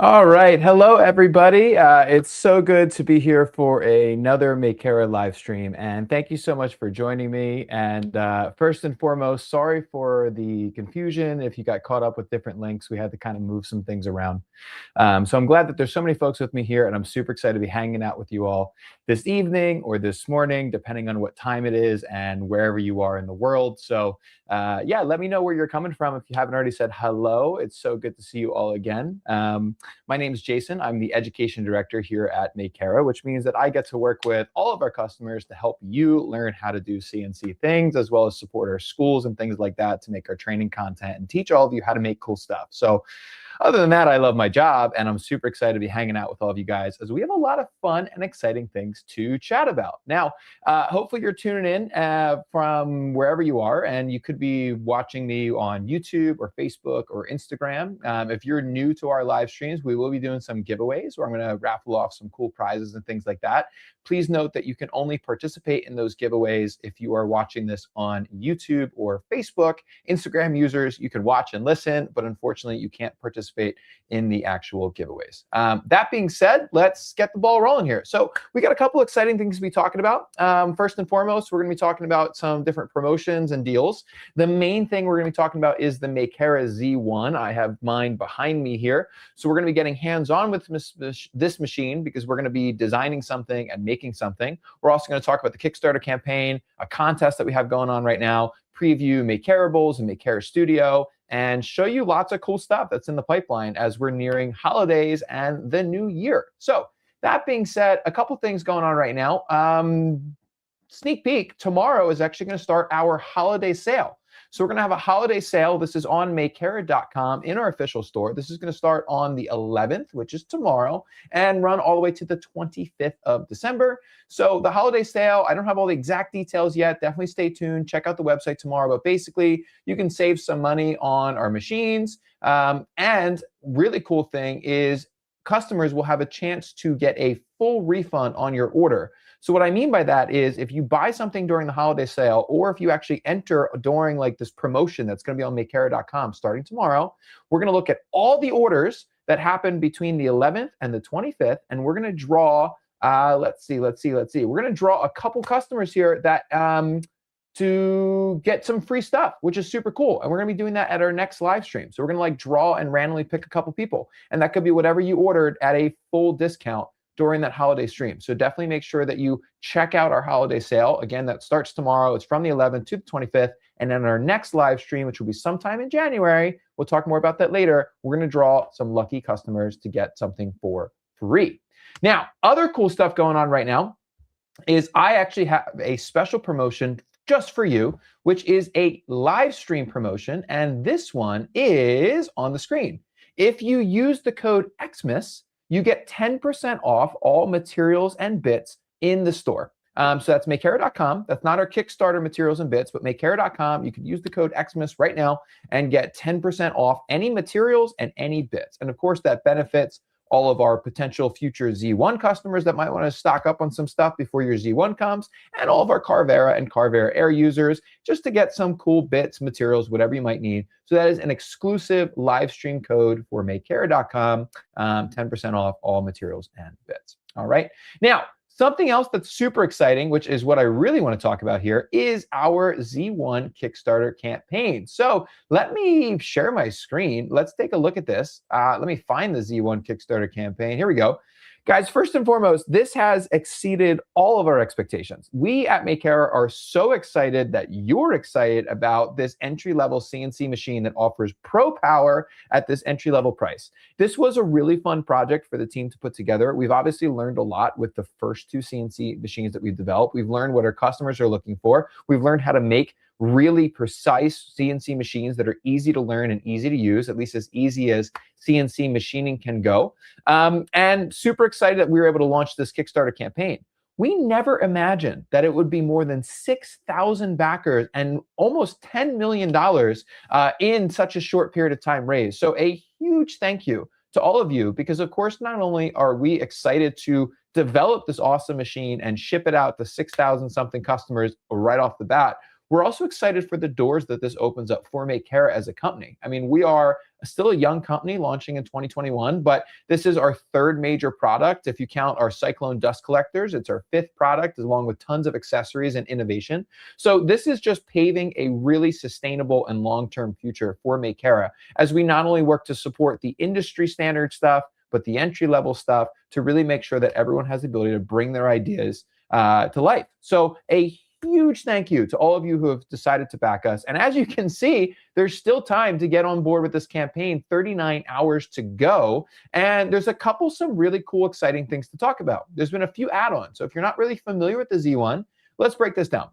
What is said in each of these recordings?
All right. Hello, everybody. It's so good to be here for another Makera live stream. And thank you so much for joining me. And first and foremost, sorry for the confusion. If you got caught up with different links, we had to kind of move some things around. So I'm glad that there's so many folks with me here, and I'm super excited to be hanging out with you all this evening or this morning, depending on what time it is and wherever you are in the world. So yeah, let me know where you're coming from if you haven't already said hello. It's so good to see you all again. My name is Jason. I'm the education director here at Makera, which means that I get to work with all of our customers to help you learn how to do CNC things, as well as support our schools and things like that to make our training content and teach all of you how to make cool stuff. So other than that, I love my job, and I'm super excited to be hanging out with all of you guys as we have a lot of fun and exciting things to chat about. Now, hopefully you're tuning in from wherever you are, and you could be watching me on YouTube or Facebook or Instagram. If you're new to our live streams, we will be doing some giveaways where I'm going to raffle off some cool prizes and things like that. Please note that you can only participate in those giveaways if you are watching this on YouTube or Facebook. Instagram users, you can watch and listen, but unfortunately, you can't participate in the actual giveaways. That being said, let's get the ball rolling here. So we got a couple exciting things to be talking about. First and foremost, we're going to be talking about some different promotions and deals. The main thing we're going to be talking about is the Makera Z1. I have mine behind me here. So we're going to be getting hands-on with this machine because we're going to be designing something and making something. We're also going to talk about the Kickstarter campaign, a contest that we have going on right now, preview Makerables and Makera Studio, and show you lots of cool stuff that's in the pipeline as we're nearing holidays and the new year. So that being said, a couple things going on right now. Sneak peek, tomorrow is actually going to start our holiday sale. So we're going to have a holiday sale. This is on Makera.com in our official store. This is going to start on the 11th, which is tomorrow, and run all the way to the 25th of December. So the holiday sale, I don't have all the exact details yet. Definitely stay tuned. Check out the website tomorrow. But basically, you can save some money on our machines. And really cool thing is customers will have a chance to get a full refund on your order. So what I mean by that is if you buy something during the holiday sale, or if you actually enter during like this promotion that's going to be on Makera.com starting tomorrow, we're going to look at all the orders that happen between the 11th and the 25th, and we're going to draw, let's see. We're going to draw a couple customers here that to get some free stuff, which is super cool. And we're going to be doing that at our next live stream. So we're going to like draw and randomly pick a couple people, and that could be whatever you ordered at a full discount during that holiday stream. So definitely make sure that you check out our holiday sale. Again, that starts tomorrow. It's from the 11th to the 25th. And then our next live stream, which will be sometime in January, we'll talk more about that later. We're going to draw some lucky customers to get something for free. Now, other cool stuff going on right now is I actually have a special promotion just for you, which is a live stream promotion. And this one is on the screen. If you use the code XMIS, you get 10% off all materials and bits in the store. So that's Makera.com. That's not our Kickstarter materials and bits, but Makera.com. You can use the code XMIS right now and get 10% off any materials and any bits. And of course, that benefits all of our potential future Z1 customers that might want to stock up on some stuff before your Z1 comes, and all of our Carvera and Carvera Air users, just to get some cool bits, materials, whatever you might need. So that is an exclusive live stream code for Makera.com, 10% off all materials and bits. All right. Now, something else that's super exciting, which is what I really want to talk about here, is our Z1 Kickstarter campaign. So let me share my screen. Let's take a look at this. Let me find the Z1 Kickstarter campaign. Here we go. Guys, first and foremost, this has exceeded all of our expectations. We at Makera are so excited that you're excited about this entry-level CNC machine that offers pro power at this entry-level price. This was a really fun project for the team to put together. We've obviously learned a lot with the first two CNC machines that we've developed. We've learned what our customers are looking for. We've learned how to make really precise CNC machines that are easy to learn and easy to use, at least as easy as CNC machining can go. And super excited that we were able to launch this Kickstarter campaign. We never imagined that it would be more than 6,000 backers and almost $10 million in such a short period of time raised. So a huge thank you to all of you, because of course, not only are we excited to develop this awesome machine and ship it out to 6,000 something customers right off the bat, we're also excited for the doors that this opens up for Makera as a company. I mean, we are still a young company launching in 2021, but this is our third major product. If you count our Cyclone dust collectors, it's our fifth product, along with tons of accessories and innovation. So this is just paving a really sustainable and long-term future for Makera as we not only work to support the industry standard stuff, but the entry-level stuff to really make sure that everyone has the ability to bring their ideas to life. So a huge thank you to all of you who have decided to back us. And as you can see, there's still time to get on board with this campaign, 39 hours to go. And there's some really cool, exciting things to talk about. There's been a few add-ons. So if you're not really familiar with the Z1, let's break this down.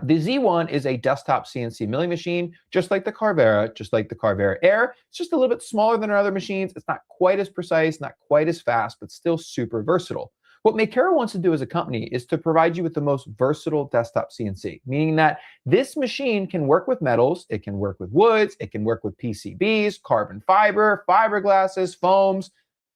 The Z1 is a desktop CNC milling machine, just like the Carvera, just like the Carvera Air. It's just a little bit smaller than our other machines. It's not quite as precise, not quite as fast, but still super versatile. What Makera wants to do as a company is to provide you with the most versatile desktop CNC, meaning that this machine can work with metals, it can work with woods, it can work with PCBs, carbon fiber, fiberglasses, foams,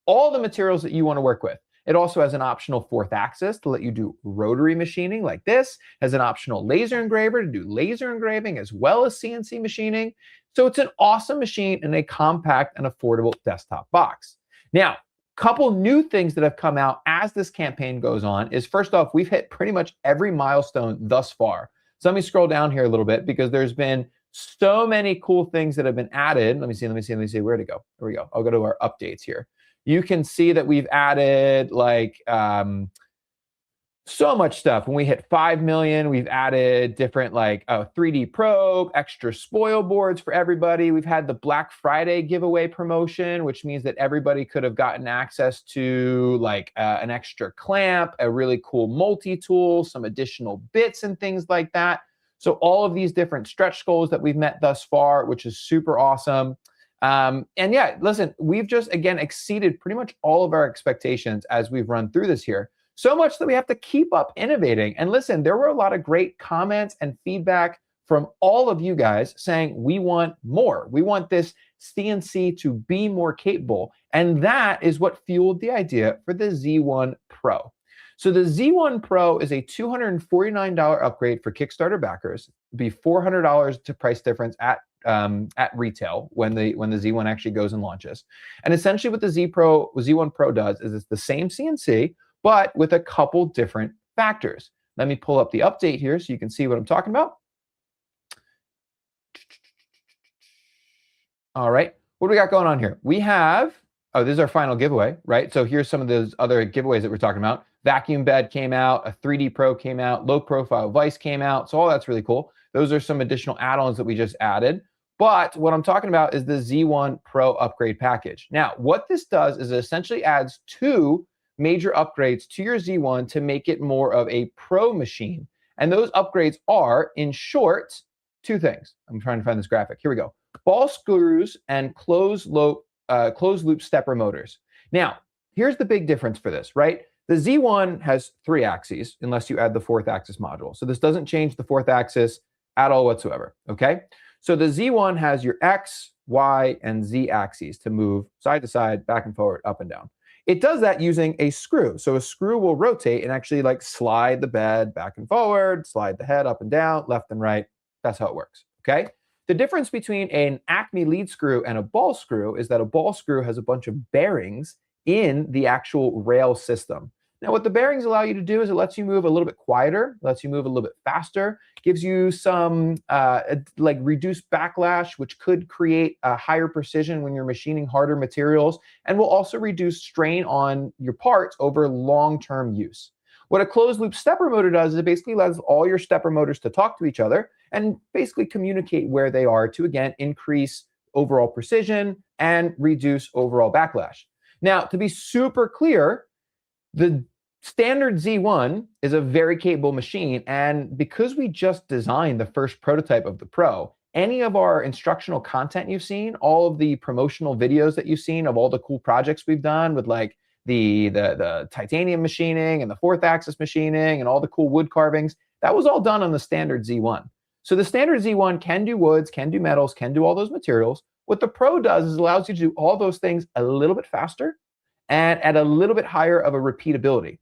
all the materials that you want to work with. It also has an optional fourth axis to let you do rotary machining like this, has an optional laser engraver to do laser engraving as well as CNC machining. So it's an awesome machine in a compact and affordable desktop box. Now, couple new things that have come out as this campaign goes on is, first off, we've hit pretty much every milestone thus far. So let me scroll down here a little bit because there's been so many cool things that have been added. Let me see, where'd it go? There we go. I'll go to our updates here. You can see that we've added like so much stuff. When we hit 5 million, we've added different like 3D probe, extra spoil boards for everybody. We've had the Black Friday giveaway promotion, which means that everybody could have gotten access to like an extra clamp, a really cool multi-tool, some additional bits and things like that. So all of these different stretch goals that we've met thus far, which is super awesome. And yeah, listen, we've just, again, exceeded pretty much all of our expectations as we've run through this here. So much that we have to keep up innovating. And listen, there were a lot of great comments and feedback from all of you guys saying we want more. We want this CNC to be more capable. And that is what fueled the idea for the Z1 Pro. So the Z1 Pro is a $249 upgrade for Kickstarter backers. It'd be $400 to price difference at retail when the Z1 actually goes and launches. And essentially what the Z1 Pro does is it's the same CNC, but with a couple different factors. Let me pull up the update here so you can see what I'm talking about. All right, what do we got going on here? We have, oh, this is our final giveaway, right? So here's some of those other giveaways that we're talking about. Vacuum bed came out, a 3D Pro came out, low profile vise came out. So all that's really cool. Those are some additional add-ons that we just added. But what I'm talking about is the Z1 Pro upgrade package. Now, what this does is it essentially adds two major upgrades to your Z1 to make it more of a pro machine. And those upgrades are, in short, two things. I'm trying to find this graphic. Here we go. Ball screws and closed loop stepper motors. Now, here's the big difference for this, right? The Z1 has 3 axes, unless you add the 4th axis module. So this doesn't change the 4th axis at all whatsoever, okay? So the Z1 has your X, Y, and Z axes to move side to side, back and forward, up and down. It does that using a screw. So a screw will rotate and actually like slide the bed back and forward, slide the head up and down, left and right. That's how it works, okay? The difference between an Acme lead screw and a ball screw is that a ball screw has a bunch of bearings in the actual rail system. Now, what the bearings allow you to do is it lets you move a little bit quieter, lets you move a little bit faster, gives you some like reduced backlash, which could create a higher precision when you're machining harder materials, and will also reduce strain on your parts over long-term use. What a closed loop stepper motor does is it basically allows all your stepper motors to talk to each other and basically communicate where they are to, again, increase overall precision and reduce overall backlash. Now, to be super clear, the standard Z1 is a very capable machine, and because we just designed the first prototype of the Pro, any of our instructional content you've seen, all of the promotional videos that you've seen of all the cool projects we've done with like the titanium machining and the 4th axis machining and all the cool wood carvings, that was all done on the standard Z1. So the standard Z1 can do woods, can do metals, can do all those materials. What the Pro does is it allows you to do all those things a little bit faster and at a little bit higher of a repeatability.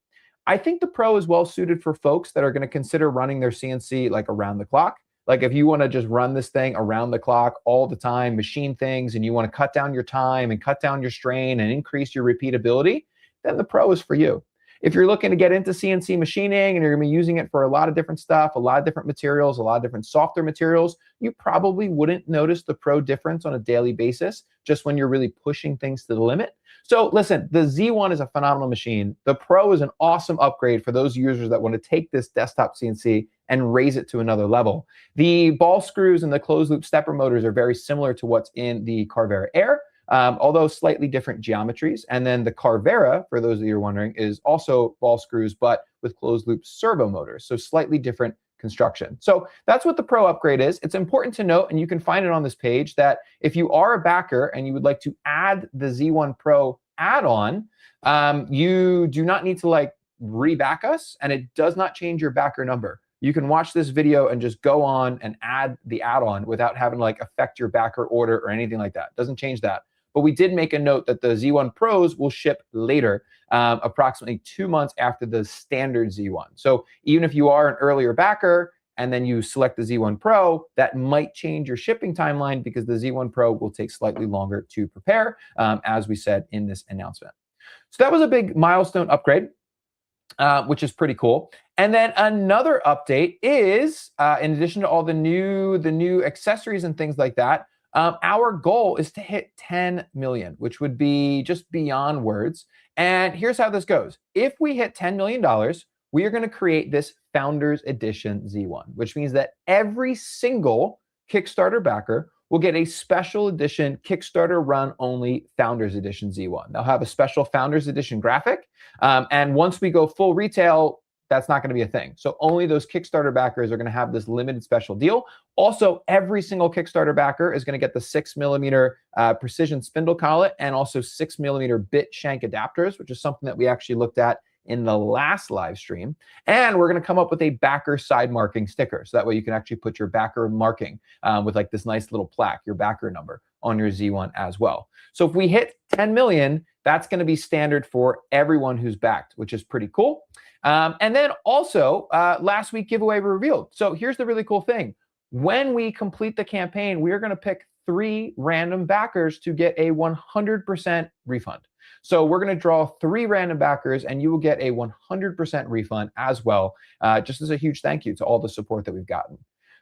I think the Pro is well suited for folks that are going to consider running their CNC like around the clock. Like if you want to just run this thing around the clock all the time, machine things, and you want to cut down your time and cut down your strain and increase your repeatability, then the Pro is for you. If you're looking to get into CNC machining and you're going to be using it for a lot of different stuff, a lot of different materials, a lot of different softer materials, you probably wouldn't notice the Pro difference on a daily basis, just when you're really pushing things to the limit. So listen, the Z1 is a phenomenal machine. The Pro is an awesome upgrade for those users that want to take this desktop CNC and raise it to another level. The ball screws and the closed loop stepper motors are very similar to what's in the Carvera Air, although slightly different geometries. And then the Carvera, for those of you who are wondering, is also ball screws, but with closed loop servo motors, so slightly different construction. So that's what the Pro upgrade is. It's important to note, and you can find it on this page, that if you are a backer and you would like to add the Z1 Pro add-on, you do not need to like reback us, and it does not change your backer number. You can watch this video and just go on and add the add-on without having to like affect your backer order or anything like that. It doesn't change that. But we did make a note that the Z1 Pros will ship later, approximately 2 months after the standard Z1. So even if you are an earlier backer and then you select the Z1 Pro, that might change your shipping timeline because the Z1 Pro will take slightly longer to prepare, as we said in this announcement. So that was a big milestone upgrade, which is pretty cool. And then another update is, in addition to all the new accessories and things like that, our goal is to hit 10 million, which would be just beyond words. And here's how this goes. If we hit $10 million, we are going to create this Founders Edition Z1, which means that every single Kickstarter backer will get a special edition Kickstarter run only Founders Edition Z1. They'll have a special Founders Edition graphic. And once we go full retail, that's not going to be a thing. So only those Kickstarter backers are going to have this limited special deal. Also, every single Kickstarter backer is going to get the 6mm precision spindle collet and also 6mm bit shank adapters, which is something that we actually looked at in the last live stream. And we're going to come up with a backer side marking sticker. So that way you can actually put your backer marking with like this nice little plaque, your backer number on your Z1 as well. So if we hit 10 million, that's going to be standard for everyone who's backed, which is pretty cool. And then also, last week giveaway revealed. So here's the really cool thing. When we complete the campaign, we are going to pick 3 random backers to get a 100% refund. So we're going to draw 3 random backers, and you will get a 100% refund as well, just as a huge thank you to all the support that we've gotten.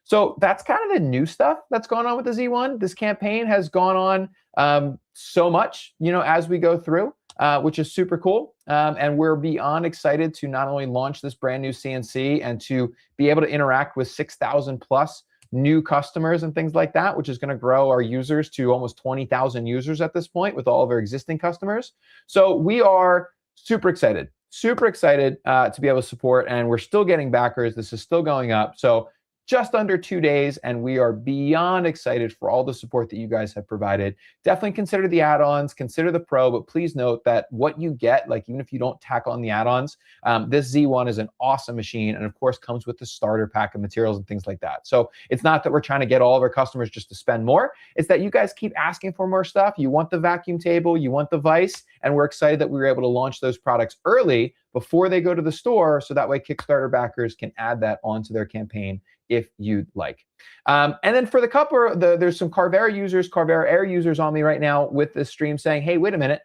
So that's kind of the new stuff that's going on with the Z1. This campaign has gone on so much, as we go through, which is super cool. And we're beyond excited to not only launch this brand new CNC and to be able to interact with 6,000 plus new customers and things like that, which is going to grow our users to almost 20,000 users at this point with all of our existing customers. So we are super excited to be able to support, and we're still getting backers. This is still going up. So just under 2 days, and we are beyond excited for all the support that you guys have provided. Definitely consider the add-ons, consider the Pro, but please note that what you get, like even if you don't tack on the add-ons, this Z1 is an awesome machine, and of course comes with the starter pack of materials and things like that. So it's not that we're trying to get all of our customers just to spend more, it's that you guys keep asking for more stuff. You want the vacuum table, you want the vise, and we're excited that we were able to launch those products early before they go to the store, so that way Kickstarter backers can add that onto their campaign if you'd like. And then for the couple, there's some Carvera users, Carvera Air users on me right now with this stream saying, hey, wait a minute,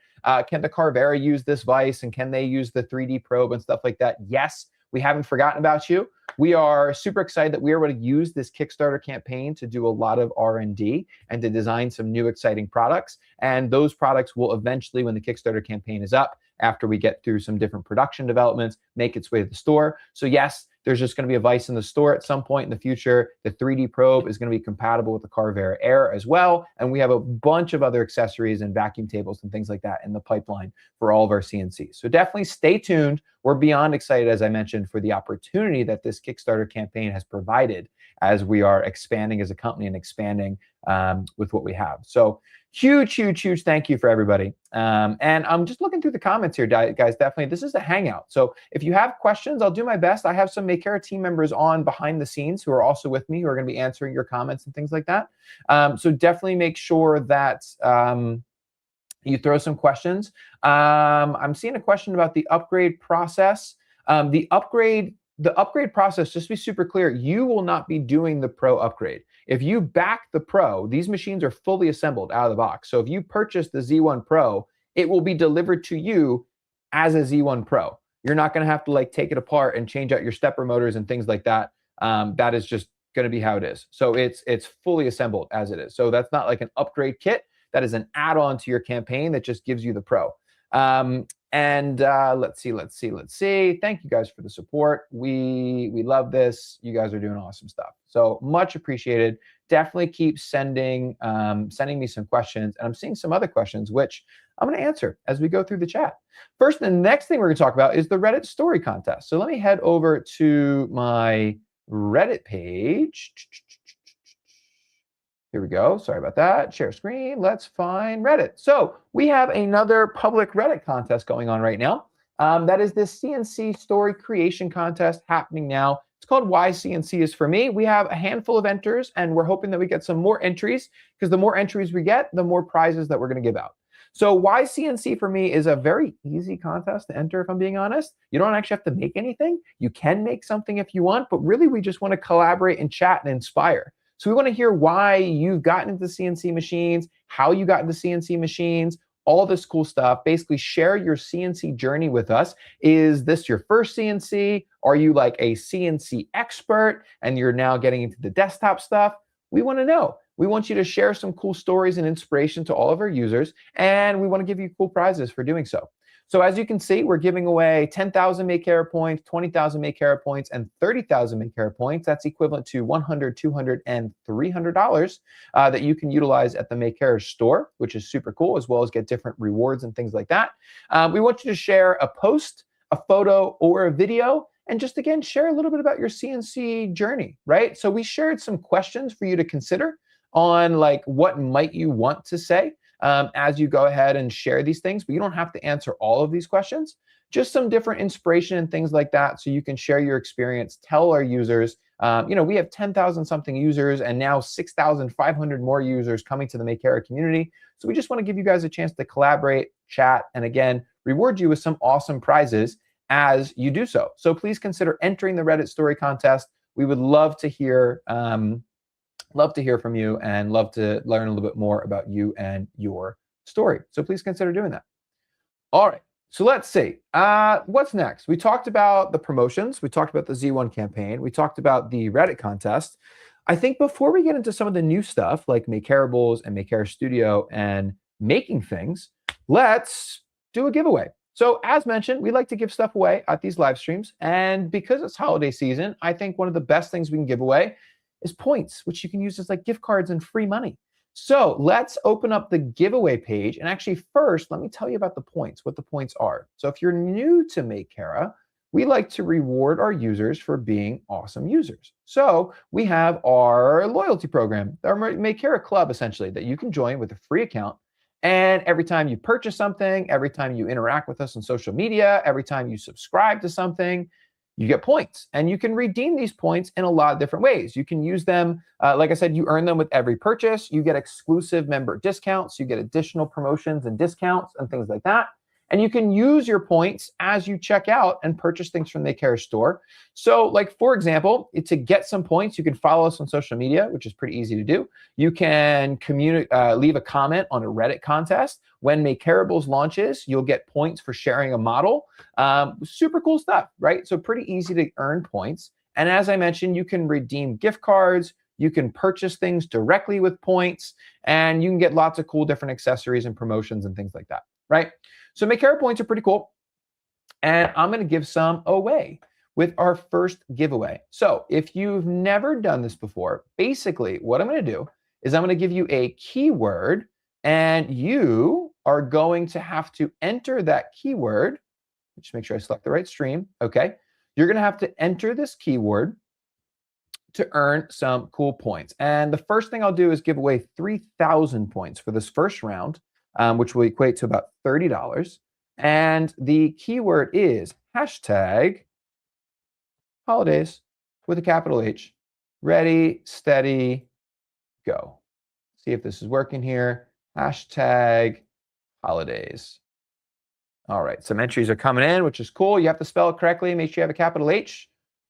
can the Carvera use this vise, and can they use the 3D probe and stuff like that? Yes, we haven't forgotten about you. We are super excited that we are able to use this Kickstarter campaign to do a lot of R&D and to design some new exciting products. And those products will eventually, when the Kickstarter campaign is up, after we get through some different production developments, make its way to the store. So yes, there's just going to be a vise in the store at some point in the future. The 3D probe is going to be compatible with the Carvera Air as well. And we have a bunch of other accessories and vacuum tables and things like that in the pipeline for all of our CNCs. So definitely stay tuned. We're beyond excited, as I mentioned, for the opportunity that this Kickstarter campaign has provided as we are expanding as a company and expanding with what we have. So huge thank you for everybody. And I'm just looking through the comments here, guys. Definitely, this is a Hangout. So if you have questions, I'll do my best. I have some Makera team members on behind the scenes who are also with me, who are going to be answering your comments and things like that. So definitely make sure that you throw some questions. I'm seeing a question about the upgrade process. The upgrade the upgrade process, just to be super clear, you will not be doing the Pro upgrade. If you back the Pro, these machines are fully assembled out of the box. So if you purchase the Z1 Pro, it will be delivered to you as a Z1 Pro. You're not going to have to like take it apart and change out your stepper motors and things like that. That is just going to be how it is. So it's fully assembled as it is. So that's not like an upgrade kit. That is an add-on to your campaign that just gives you the Pro. Let's see. Thank you guys for the support. We love this. You guys are doing awesome stuff. So much appreciated. Definitely keep sending me some questions. And I'm seeing some other questions, which I'm going to answer as we go through the chat. First, the next thing we're going to talk about is the Reddit story contest. So let me head over to my Reddit page. Here we go. Sorry about that. Share screen. Let's find Reddit. So we have another public Reddit contest going on right now. That is this CNC story creation contest happening now. It's called Why CNC is for Me. We have a handful of entries, and we're hoping that we get some more entries, because the more entries we get, the more prizes that we're going to give out. So Why CNC for Me is a very easy contest to enter, if I'm being honest. You don't actually have to make anything. You can make something if you want, but really we just want to collaborate and chat and inspire. So we want to hear why you've gotten into CNC machines, how you got into CNC machines, all this cool stuff. Basically share your CNC journey with us. Is this your first CNC? Are you like a CNC expert and you're now getting into the desktop stuff? We want to know. We want you to share some cool stories and inspiration to all of our users, and we want to give you cool prizes for doing so. So as you can see, we're giving away 10,000 Makera points, 20,000 Makera points, and 30,000 Makera points. That's equivalent to $100, $200, and $300 that you can utilize at the Makera store, which is super cool, as well as get different rewards and things like that. We want you to share a post, a photo, or a video, and just again, share a little bit about your CNC journey, right? So we shared some questions for you to consider on like what might you want to say as you go ahead and share these things, but you don't have to answer all of these questions, just some different inspiration and things like that, so you can share your experience, tell our users. We have 10,000 something users and now 6,500 more users coming to the Makera community. So we just want to give you guys a chance to collaborate, chat, and again, reward you with some awesome prizes as you do so. So please consider entering the Reddit story contest. We would love to hear from you and love to learn a little bit more about you and your story. So please consider doing that. All right, so let's see. What's next? We talked about the promotions. We talked about the Z1 campaign. We talked about the Reddit contest. I think before we get into some of the new stuff like Makerables and Makera Studio and making things, let's do a giveaway. So as mentioned, we like to give stuff away at these live streams. And because it's holiday season, I think one of the best things we can give away is points, which you can use as like gift cards and free money. So let's open up the giveaway page. And actually first, let me tell you about the points, what the points are. So if you're new to Makera, we like to reward our users for being awesome users. So we have our loyalty program, our Makera Club, essentially, that you can join with a free account. And every time you purchase something, every time you interact with us on social media, every time you subscribe to something, you get points. And you can redeem these points in a lot of different ways. You can use them, like I said, you earn them with every purchase. You get exclusive member discounts. You get additional promotions and discounts and things like that. And you can use your points as you check out and purchase things from the Makera store. So like, for example, to get some points, you can follow us on social media, which is pretty easy to do. You can leave a comment on a Reddit contest. When Makerables launches, you'll get points for sharing a model. Super cool stuff, right? So pretty easy to earn points. And as I mentioned, you can redeem gift cards. You can purchase things directly with points, and you can get lots of cool different accessories and promotions and things like that, right? So Makera points are pretty cool. And I'm going to give some away with our first giveaway. So if you've never done this before, basically what I'm going to do is I'm going to give you a keyword, and you are going to have to enter that keyword. Just make sure I select the right stream. Okay. You're going to have to enter this keyword to earn some cool points. And the first thing I'll do is give away 3,000 points for this first round, which will equate to about $30. And the keyword is hashtag holidays with a capital H. Ready, steady, go. See if this is working here. Hashtag holidays. All right, some entries are coming in, which is cool. You have to spell it correctly. Make sure you have a capital H.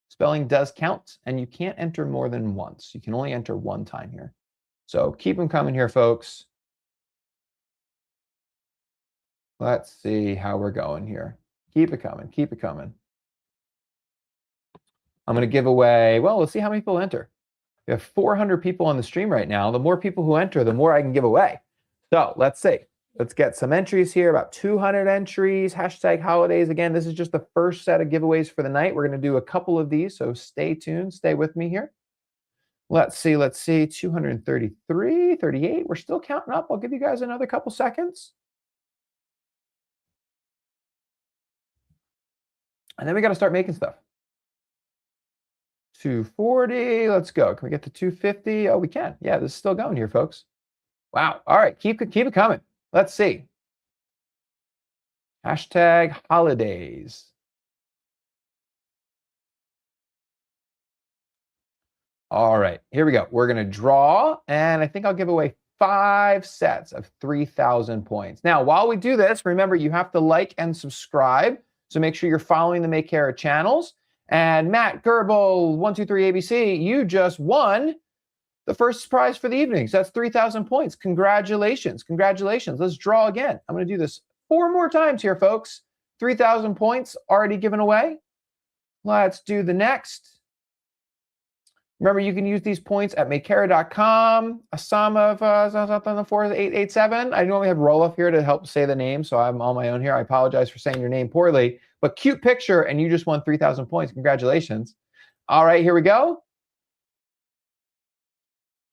Spelling does count, and you can't enter more than once. You can only enter one time here. So keep them coming here, folks. Let's see how we're going here. Keep it coming, keep it coming. I'm going to give away, well, let's see how many people enter. We have 400 people on the stream right now. The more people who enter, the more I can give away. So let's see. Let's get some entries here, about 200 entries, hashtag holidays. Again, this is just the first set of giveaways for the night. We're going to do a couple of these, so stay tuned, stay with me here. Let's see, 233, 38. We're still counting up. I'll give you guys another couple seconds. And then we got to start making stuff. 240, let's go. Can we get to 250? Oh, we can. Yeah, this is still going here, folks. Wow. All right, keep it coming. Let's see. Hashtag holidays. All right, here we go. We're going to draw, and I think I'll give away 5 sets of 3,000 points. Now, while we do this, remember you have to like and subscribe. So make sure you're following the Makera channels. And Matt Gerbil, 123 ABC, you just won the first prize for the evening. So that's 3,000 points. Congratulations. Congratulations. Let's draw again. I'm going to do this 4 more times here, folks. 3,000 points already given away. Let's do the next. Remember, you can use these points at Makera.com. A sum of 4887. I normally have Roloff here to help say the name, so I'm on my own here. I apologize for saying your name poorly. But cute picture, and you just won 3,000 points. Congratulations. All right, here we go.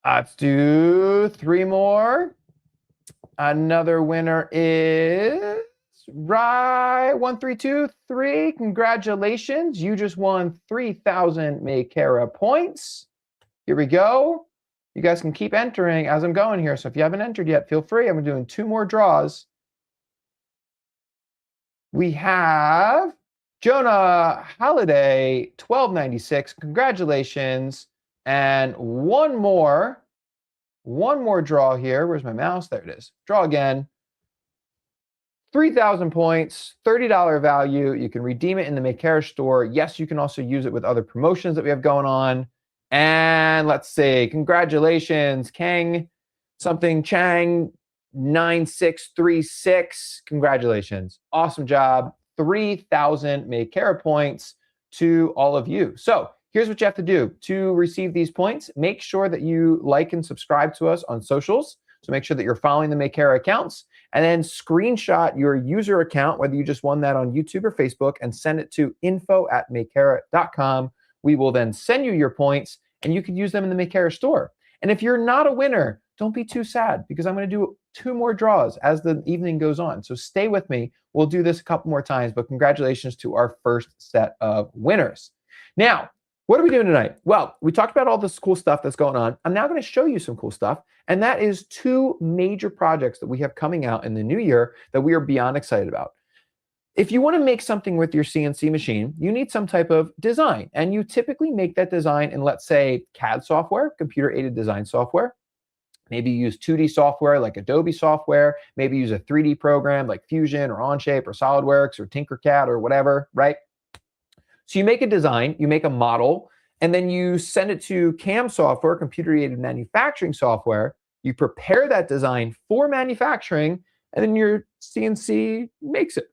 Let's do 3 more. Another winner is Rye1323. Congratulations. You just won 3,000 Makera points. Here we go. You guys can keep entering as I'm going here. So if you haven't entered yet, feel free. I'm doing 2 more draws. We have Jonah Holiday, 1296. Congratulations. And one more draw here. Where's my mouse? There it is. Draw again. 3,000 points, $30 value. You can redeem it in the Makera store. Yes, you can also use it with other promotions that we have going on. And let's see. Congratulations, Kang something Chang 9636. Congratulations. Awesome job. 3,000 Makera points to all of you. So here's what you have to do to receive these points. Make sure that you like and subscribe to us on socials. So make sure that you're following the Makera accounts, and then screenshot your user account, whether you just won that on YouTube or Facebook, and send it to info@makera.com. We will then send you your points, and you can use them in the Makera store. And if you're not a winner, don't be too sad, because I'm going to do 2 more draws as the evening goes on. So stay with me. We'll do this a couple more times, but congratulations to our first set of winners. Now, what are we doing tonight? Well, we talked about all this cool stuff that's going on. I'm now going to show you some cool stuff, and that is 2 major projects that we have coming out in the new year that we are beyond excited about. If you want to make something with your CNC machine, you need some type of design, and you typically make that design in, let's say, CAD software, computer-aided design software. Maybe you use 2D software like Adobe software. Maybe use a 3D program like Fusion or Onshape or SolidWorks or Tinkercad or whatever, right? So you make a design, you make a model, and then you send it to CAM software, computer-aided manufacturing software. You prepare that design for manufacturing, and then your CNC makes it.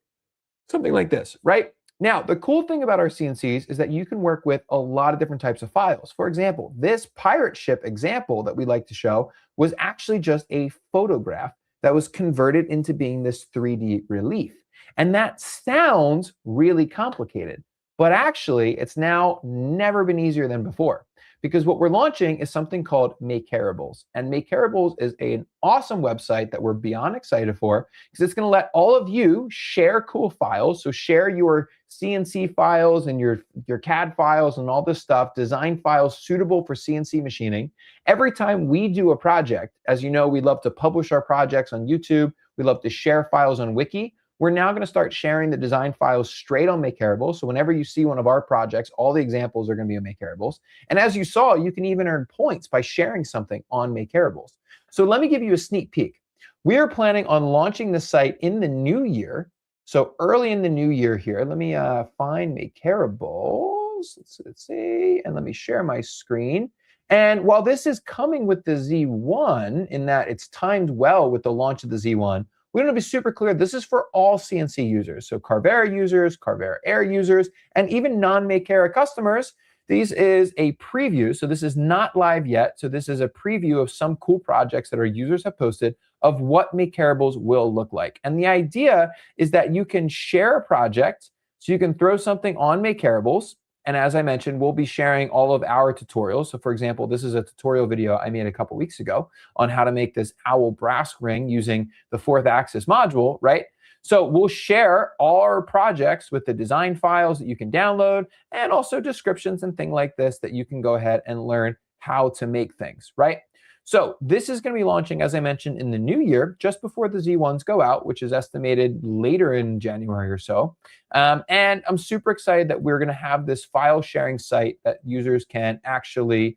Something like this, right? Now, the cool thing about our CNCs is that you can work with a lot of different types of files. For example, this pirate ship example that we like to show was actually just a photograph that was converted into being this 3D relief. And that sounds really complicated. But actually, it's now never been easier than before, because what we're launching is something called Makerables. And Makerables is an awesome website that we're beyond excited for, because it's going to let all of you share cool files. So share your CNC files and your CAD files and all this stuff, design files suitable for CNC machining. Every time we do a project, as you know, we love to publish our projects on YouTube. We love to share files on Wiki. We're now going to start sharing the design files straight on Makerables. So whenever you see one of our projects, all the examples are going to be on Makerables. And as you saw, you can even earn points by sharing something on Makerables. So let me give you a sneak peek. We are planning on launching the site in the new year. So early in the new year here, let me find Makerables. Makerables. Let's see, and let me share my screen. And while this is coming with the Z1 in that it's timed well with the launch of the Z1, we want to be super clear, this is for all CNC users. So Carvera users, Carvera Air users, and even non-Makera customers. This is a preview, so this is not live yet. So this is a preview of some cool projects that our users have posted of what Makerables will look like. And the idea is that you can share a project, so you can throw something on Makerables. And as I mentioned, we'll be sharing all of our tutorials. So for example, this is a tutorial video I made a couple weeks ago on how to make this owl brass ring using the 4th axis module, right? So we'll share all our projects with the design files that you can download and also descriptions and things like this that you can go ahead and learn how to make things, right? So this is going to be launching, as I mentioned, in the new year, just before the Z1s go out, which is estimated later in January or so. And I'm super excited that we're going to have this file sharing site that users can actually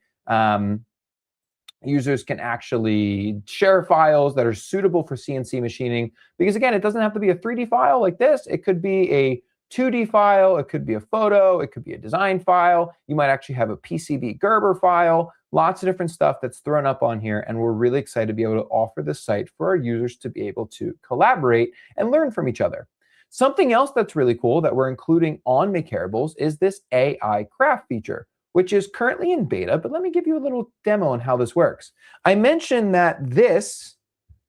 share files that are suitable for CNC machining. Because again, it doesn't have to be a 3D file like this. It could be a 2D file, it could be a photo, it could be a design file. You might actually have a PCB Gerber file, lots of different stuff that's thrown up on here. And we're really excited to be able to offer this site for our users to be able to collaborate and learn from each other. Something else that's really cool that we're including on Makerables is this AI craft feature, which is currently in beta, but let me give you a little demo on how this works. I mentioned that this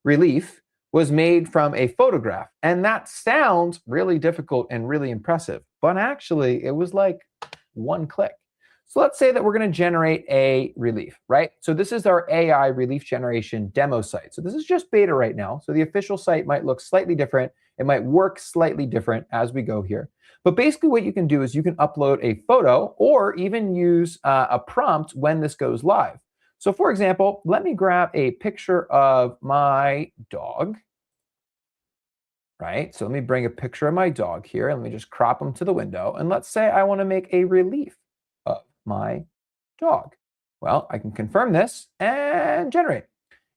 relief was made from a photograph, and that sounds really difficult and really impressive, but actually it was like one click. So let's say that we're going to generate a relief, right? So this is our AI relief generation demo site. So this is just beta right now. So the official site might look slightly different. It might work slightly different as we go here. But basically what you can do is you can upload a photo or even use a prompt when this goes live. So for example, let me grab a picture of my dog, right? So let me bring a picture of my dog here. Let me just crop him to the window. And let's say I want to make a relief of my dog. Well, I can confirm this and generate.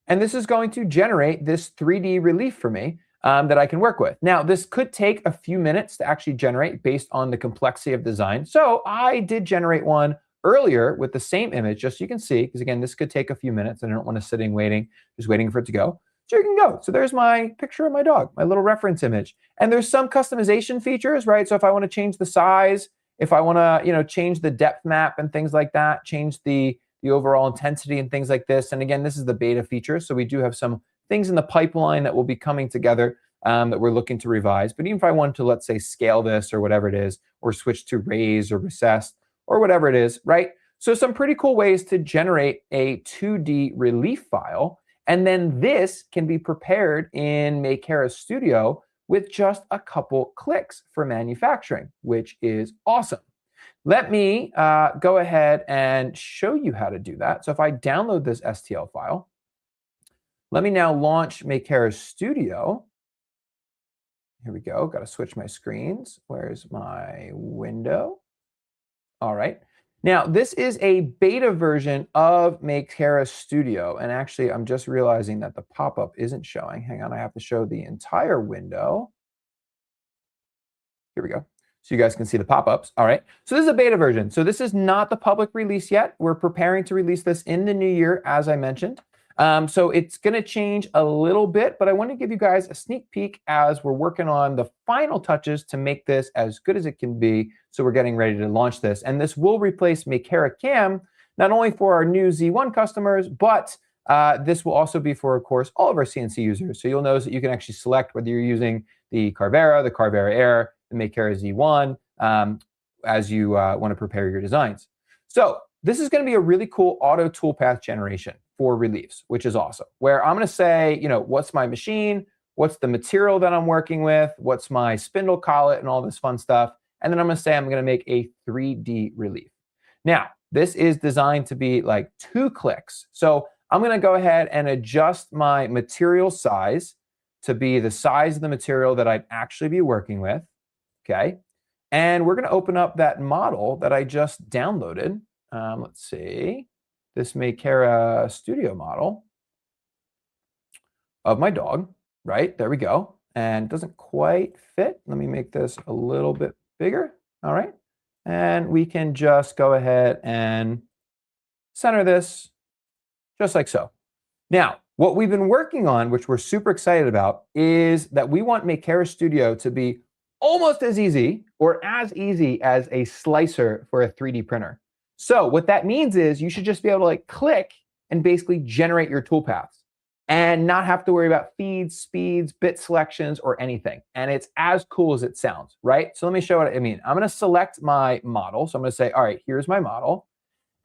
And this is going to generate this 3D relief for me that I can work with. Now, this could take a few minutes to actually generate based on the complexity of design. So I did generate one earlier with the same image, just so you can see, because again, this could take a few minutes and I don't want to sitting waiting, just waiting for it to go. So you can go. So there's my picture of my dog, my little reference image. And there's some customization features, right? So if I want to change the size, if I want to, change the depth map and things like that, change the overall intensity and things like this. And again, this is the beta feature. So we do have some things in the pipeline that will be coming together that we're looking to revise. But even if I wanted to, let's say, scale this or whatever it is, or switch to raise or recessed or whatever it is, right? So some pretty cool ways to generate a 2D relief file. And then this can be prepared in Makera Studio with just a couple clicks for manufacturing, which is awesome. Let me go ahead and show you how to do that. So if I download this STL file, let me now launch Makera Studio. Here we go. Got to switch my screens. Where's my window? All right. Now, this is a beta version of Makera Studio. And actually, I'm just realizing that the pop-up isn't showing. Hang on, I have to show the entire window. Here we go. So you guys can see the pop-ups. All right. So this is a beta version. So this is not the public release yet. We're preparing to release this in the new year, as I mentioned. So it's going to change a little bit, but I want to give you guys a sneak peek as we're working on the final touches to make this as good as it can be. So we're getting ready to launch this. And this will replace Makera Cam, not only for our new Z1 customers, but this will also be for, of course, all of our CNC users. So you'll notice that you can actually select whether you're using the Carvera Air, the Makera Z1, as you want to prepare your designs. So this is going to be a really cool auto toolpath generation for reliefs, which is awesome, where I'm going to say, what's my machine, what's the material that I'm working with, what's my spindle collet and all this fun stuff. And then I'm going to say I'm going to make a 3D relief. Now, this is designed to be like 2 clicks. So I'm going to go ahead and adjust my material size to be the size of the material that I'd actually be working with. Okay. And we're going to open up that model that I just downloaded. Let's see, this Makera Studio model of my dog, right? There we go. And it doesn't quite fit. Let me make this a little bit bigger. All right. And we can just go ahead and center this just like so. Now, what we've been working on, which we're super excited about, is that we want Makera Studio to be almost as easy or as easy as a slicer for a 3D printer. So what that means is you should just be able to like click and basically generate your toolpaths and not have to worry about feeds, speeds, bit selections, or anything. And it's as cool as it sounds, right? So let me show what I mean. I'm going to select my model. So I'm going to say, all right, here's my model.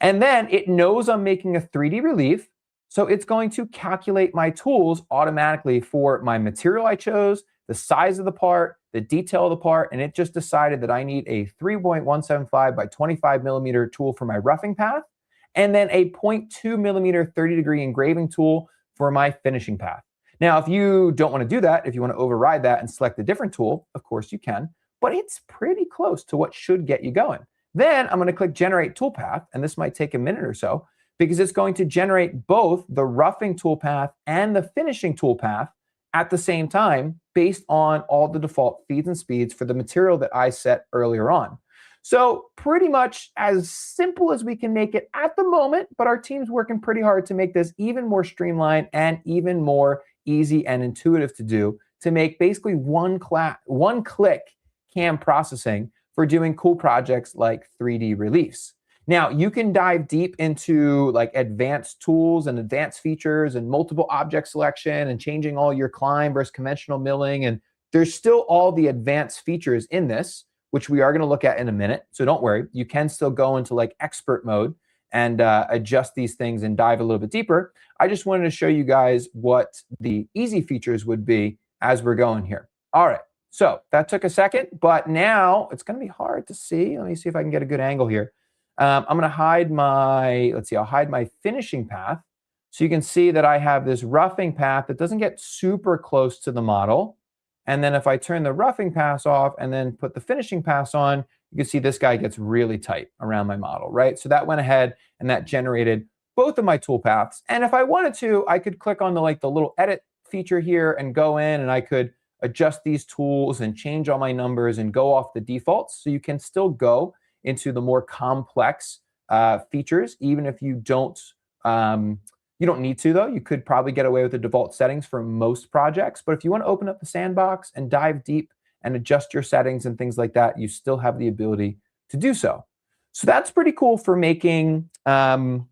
And then it knows I'm making a 3D relief. So it's going to calculate my tools automatically for my material I chose, the size of the part, the detail of the part, and it just decided that I need a 3.175 by 25 millimeter tool for my roughing path, and then a 0.2 millimeter 30-degree engraving tool for my finishing path. Now, if you don't want to do that, if you want to override that and select a different tool, of course you can, but it's pretty close to what should get you going. Then I'm going to click Generate Toolpath, and this might take a minute or so, because it's going to generate both the roughing toolpath and the finishing toolpath at the same time based on all the default feeds and speeds for the material that I set earlier on. So pretty much as simple as we can make it at the moment, but our team's working pretty hard to make this even more streamlined and even more easy and intuitive to do, to make basically one-click CAM processing for doing cool projects like 3D reliefs. Now, you can dive deep into like advanced tools and advanced features and multiple object selection and changing all your climb versus conventional milling. And there's still all the advanced features in this, which we are going to look at in a minute. So don't worry, you can still go into like expert mode and adjust these things and dive a little bit deeper. I just wanted to show you guys what the easy features would be as we're going here. All right, so that took a second, but now it's going to be hard to see. Let me see if I can get a good angle here. I'm going to hide my, let's see, I'll hide my finishing path. So you can see that I have this roughing path that doesn't get super close to the model. And then if I turn the roughing pass off and then put the finishing pass on, you can see this guy gets really tight around my model, right? So that went ahead and that generated both of my tool paths. And if I wanted to, I could click on the little edit feature here and go in and I could adjust these tools and change all my numbers and go off the defaults. So you can still go into the more complex features, even if you don't need to though. You could probably get away with the default settings for most projects, but if you want to open up the sandbox and dive deep and adjust your settings and things like that, you still have the ability to do so. So that's pretty cool for making 3D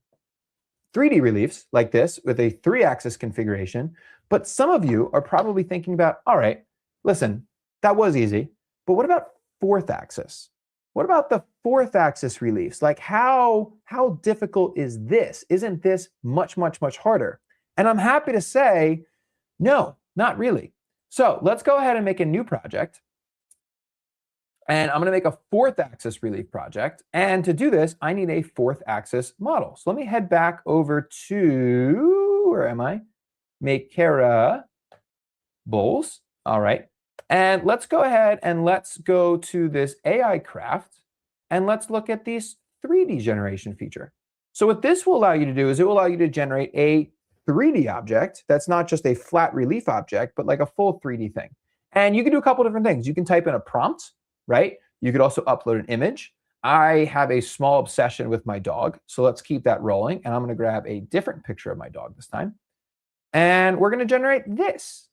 reliefs like this with a 3-axis configuration. But some of you are probably thinking about, all right, listen, that was easy, but what about 4th axis? What about the 4th axis reliefs? Like how difficult is this? Isn't this much, much, much harder? And I'm happy to say, no, not really. So let's go ahead and make a new project. And I'm going to make a 4th axis relief project. And to do this, I need a 4th axis model. So let me head back over to, where am I? Makerables. All right. And let's go ahead and let's go to this AI craft and let's look at this 3D generation feature. So what this will allow you to do is it will allow you to generate a 3D object that's not just a flat relief object, but like a full 3D thing. And you can do a couple different things. You can type in a prompt, right? You could also upload an image. I have a small obsession with my dog, so let's keep that rolling. And I'm going to grab a different picture of my dog this time. And we're going to generate this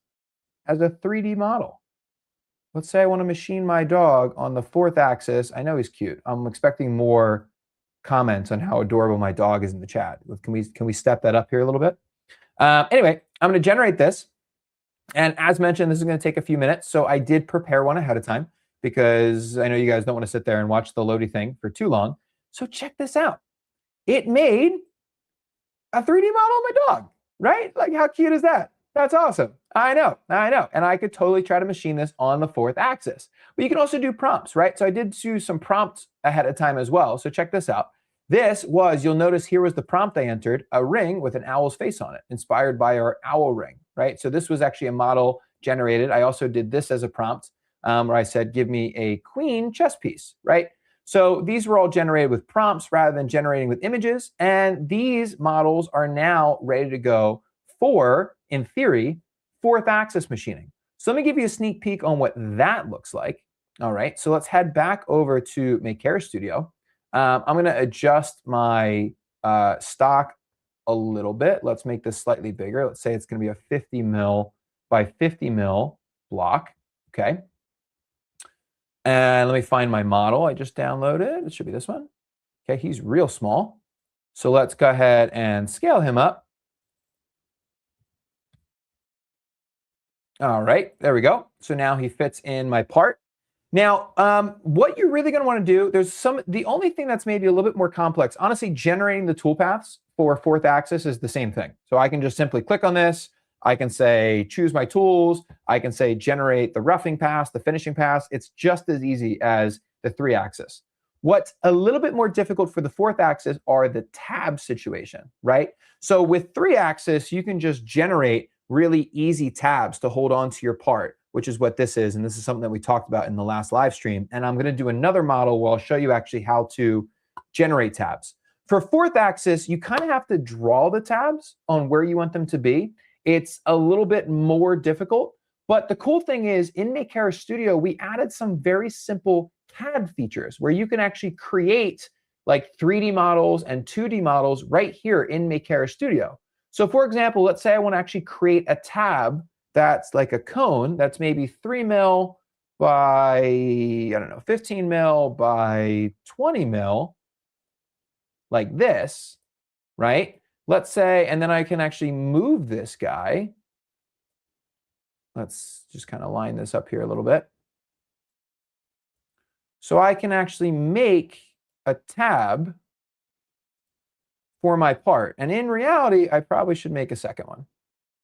as a 3D model. Let's say I want to machine my dog on the 4th axis. I know he's cute. I'm expecting more comments on how adorable my dog is in the chat. Can we step that up here a little bit? Anyway, I'm going to generate this. And as mentioned, this is going to take a few minutes. So I did prepare one ahead of time because I know you guys don't want to sit there and watch the loading thing for too long. So check this out. It made a 3D model of my dog, right? Like how cute is that? That's awesome. I know. And I could totally try to machine this on the 4th axis. But you can also do prompts, right? So I did do some prompts ahead of time as well. So check this out. This was, you'll notice here was the prompt I entered, a ring with an owl's face on it, inspired by our owl ring, right? So this was actually a model generated. I also did this as a prompt where I said, give me a queen chess piece, right? So these were all generated with prompts rather than generating with images. And these models are now ready to go for, in theory, 4th axis machining. So let me give you a sneak peek on what that looks like. All right, so let's head back over to Makera Studio. I'm going to adjust my stock a little bit. Let's make this slightly bigger. Let's say it's going to be a 50 mil by 50 mil block. Okay. And let me find my model I just downloaded. It should be this one. Okay, he's real small. So let's go ahead and scale him up. All right, there we go. So now he fits in my part. Now, what you're really going to want to do, the only thing that's maybe a little bit more complex, honestly, generating the toolpaths for fourth axis is the same thing. So I can just simply click on this. I can say, choose my tools. I can say, generate the roughing pass, the finishing pass. It's just as easy as the 3-axis. What's a little bit more difficult for the 4th axis are the tab situation, right? So with 3-axis, you can just generate really easy tabs to hold on to your part, which is what this is. And this is something that we talked about in the last live stream. And I'm going to do another model where I'll show you actually how to generate tabs. For 4th axis, you kind of have to draw the tabs on where you want them to be. It's a little bit more difficult. But the cool thing is in Makera Studio, we added some very simple CAD features where you can actually create like 3D models and 2D models right here in Makera Studio. So for example, let's say I want to actually create a tab that's like a cone that's maybe 3 mil by, I don't know, 15 mil by 20 mil, like this, right? Let's say, and then I can actually move this guy. Let's just kind of line this up here a little bit. So I can actually make a tab for my part. And in reality, I probably should make a second one.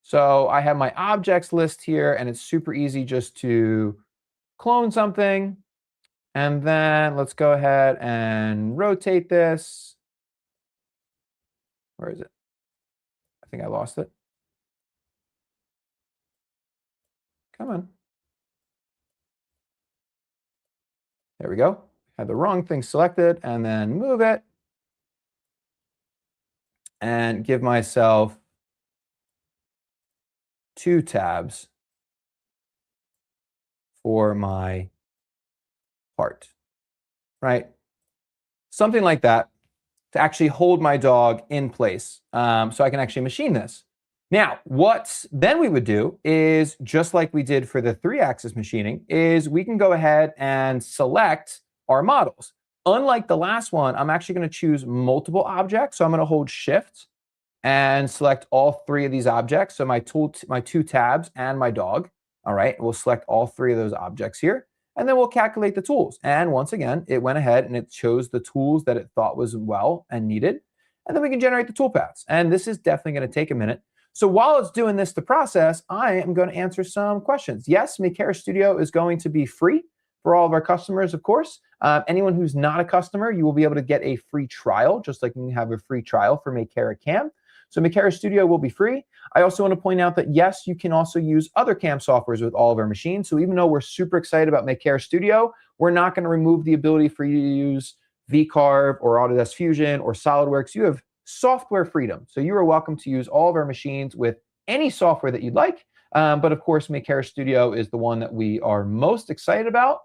So I have my objects list here, and it's super easy just to clone something. And then let's go ahead and rotate this. Where is it? I think I lost it. Come on. There we go. Had the wrong thing selected, and then move it. And give myself 2 tabs for my part, right? Something like that to actually hold my dog in place so I can actually machine this. Now, what then we would do is, just like we did for the 3-axis machining, is we can go ahead and select our models. Unlike the last one, I'm actually going to choose multiple objects. So I'm going to hold Shift and select all 3 of these objects. So my 2 tabs and my dog. All right, we'll select all 3 of those objects here. And then we'll calculate the tools. And once again, it went ahead and it chose the tools that it thought was well and needed. And then we can generate the toolpaths. And this is definitely going to take a minute. So while it's doing this to process, I am going to answer some questions. Yes, Makera Studio is going to be free for all of our customers, of course. Anyone who's not a customer, you will be able to get a free trial, just like you can have a free trial for Makera Cam. So Makera Studio will be free. I also want to point out that, yes, you can also use other CAM softwares with all of our machines. So even though we're super excited about Makera Studio, we're not going to remove the ability for you to use VCarve or Autodesk Fusion or SolidWorks. You have software freedom. So you are welcome to use all of our machines with any software that you'd like. But of course, Makera Studio is the one that we are most excited about.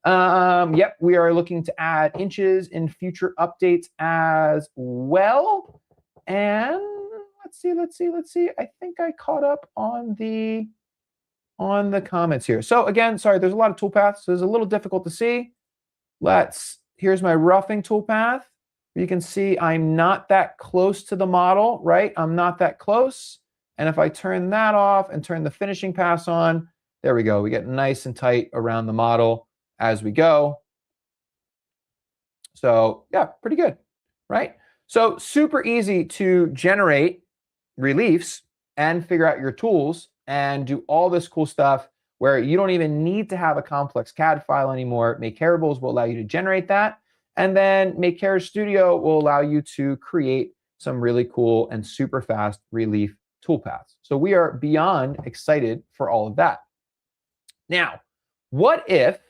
Yep, we are looking to add inches in future updates as well. And let's see. I think I caught up on the comments here. So again, sorry, there's a lot of toolpaths, so it's a little difficult to see. Here's my roughing toolpath. You can see I'm not that close to the model, right? I'm not that close. And if I turn that off and turn the finishing pass on, there we go. We get nice and tight around the model as we go. So yeah, pretty good, right? So super easy to generate reliefs and figure out your tools and do all this cool stuff where you don't even need to have a complex CAD file anymore. Makerables will allow you to generate that. And then Makera Studio will allow you to create some really cool and super fast relief toolpaths. So we are beyond excited for all of that. Now, what if,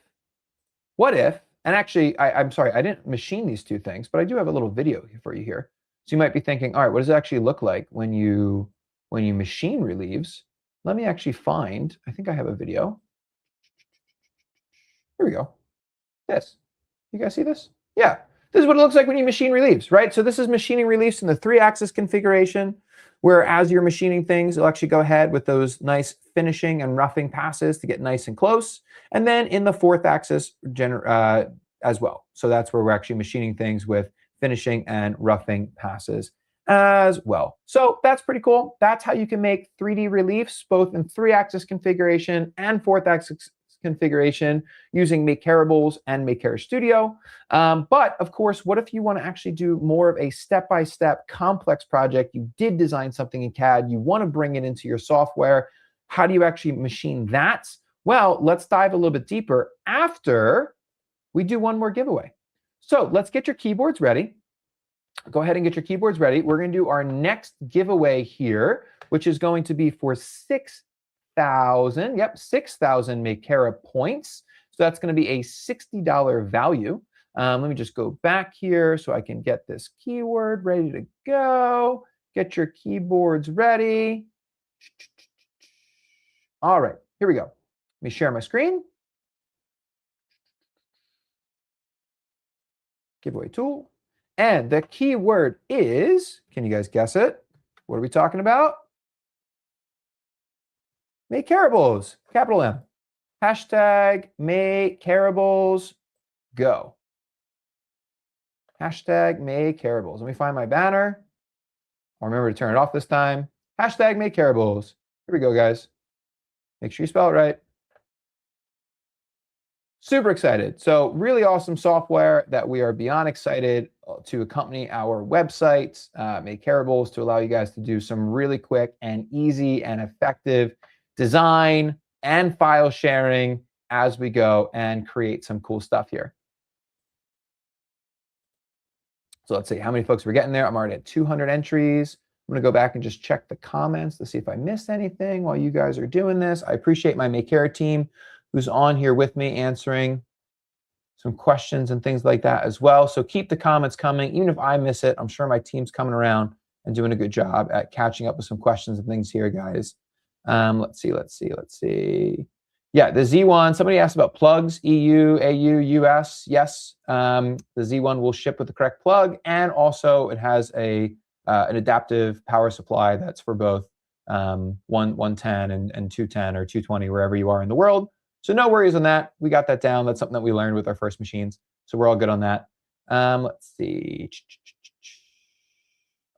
and actually, I'm sorry, I didn't machine these 2 things, but I do have a little video for you here. So you might be thinking, all right, what does it actually look like when you machine reliefs? Let me actually find, I think I have a video. Here we go. This. You guys see this? Yeah. This is what it looks like when you machine reliefs, right? So this is machining reliefs in the 3-axis configuration, where as you're machining things, you'll actually go ahead with those nice finishing and roughing passes to get nice and close. And then in the 4th axis as well. So that's where we're actually machining things with finishing and roughing passes as well. So that's pretty cool. That's how you can make 3D reliefs, both in 3-axis configuration and 4th-axis configuration using Makerables and Makera Studio. But of course, what if you want to actually do more of a step-by-step complex project? You did design something in CAD, you want to bring it into your software. How do you actually machine that? Well, let's dive a little bit deeper after we do one more giveaway. So let's get your keyboards ready. Go ahead and get your keyboards ready. We're going to do our next giveaway here, which is going to be for 6,000 Makera points. So that's going to be a $60 value. Let me just go back here so I can get this keyword ready to go. Get your keyboards ready. All right, here we go. Let me share my screen. Giveaway tool. And the keyword is, can you guys guess it? What are we talking about? Makerables, capital M. Hashtag Makerables, go. Hashtag Makerables. Let me find my banner. I'll remember to turn it off this time. Hashtag Makerables. Here we go, guys. Make sure you spell it right. Super excited. So really awesome software that we are beyond excited to accompany our website, Makerables, to allow you guys to do some really quick and easy and effective design and file sharing as we go and create some cool stuff here. So let's see how many folks we're getting there. I'm already at 200 entries. I'm going to go back and just check the comments to see if I missed anything while you guys are doing this. I appreciate my Makera team who's on here with me answering some questions and things like that as well. So keep the comments coming. Even if I miss it, I'm sure my team's coming around and doing a good job at catching up with some questions and things here, guys. Let's see. Yeah, the Z1, somebody asked about plugs, EU, AU, US. Yes, the Z1 will ship with the correct plug. And also it has an adaptive power supply that's for both 110 and 210 or 220, wherever you are in the world. So no worries on that. We got that down. That's something that we learned with our first machines. So we're all good on that. Let's see.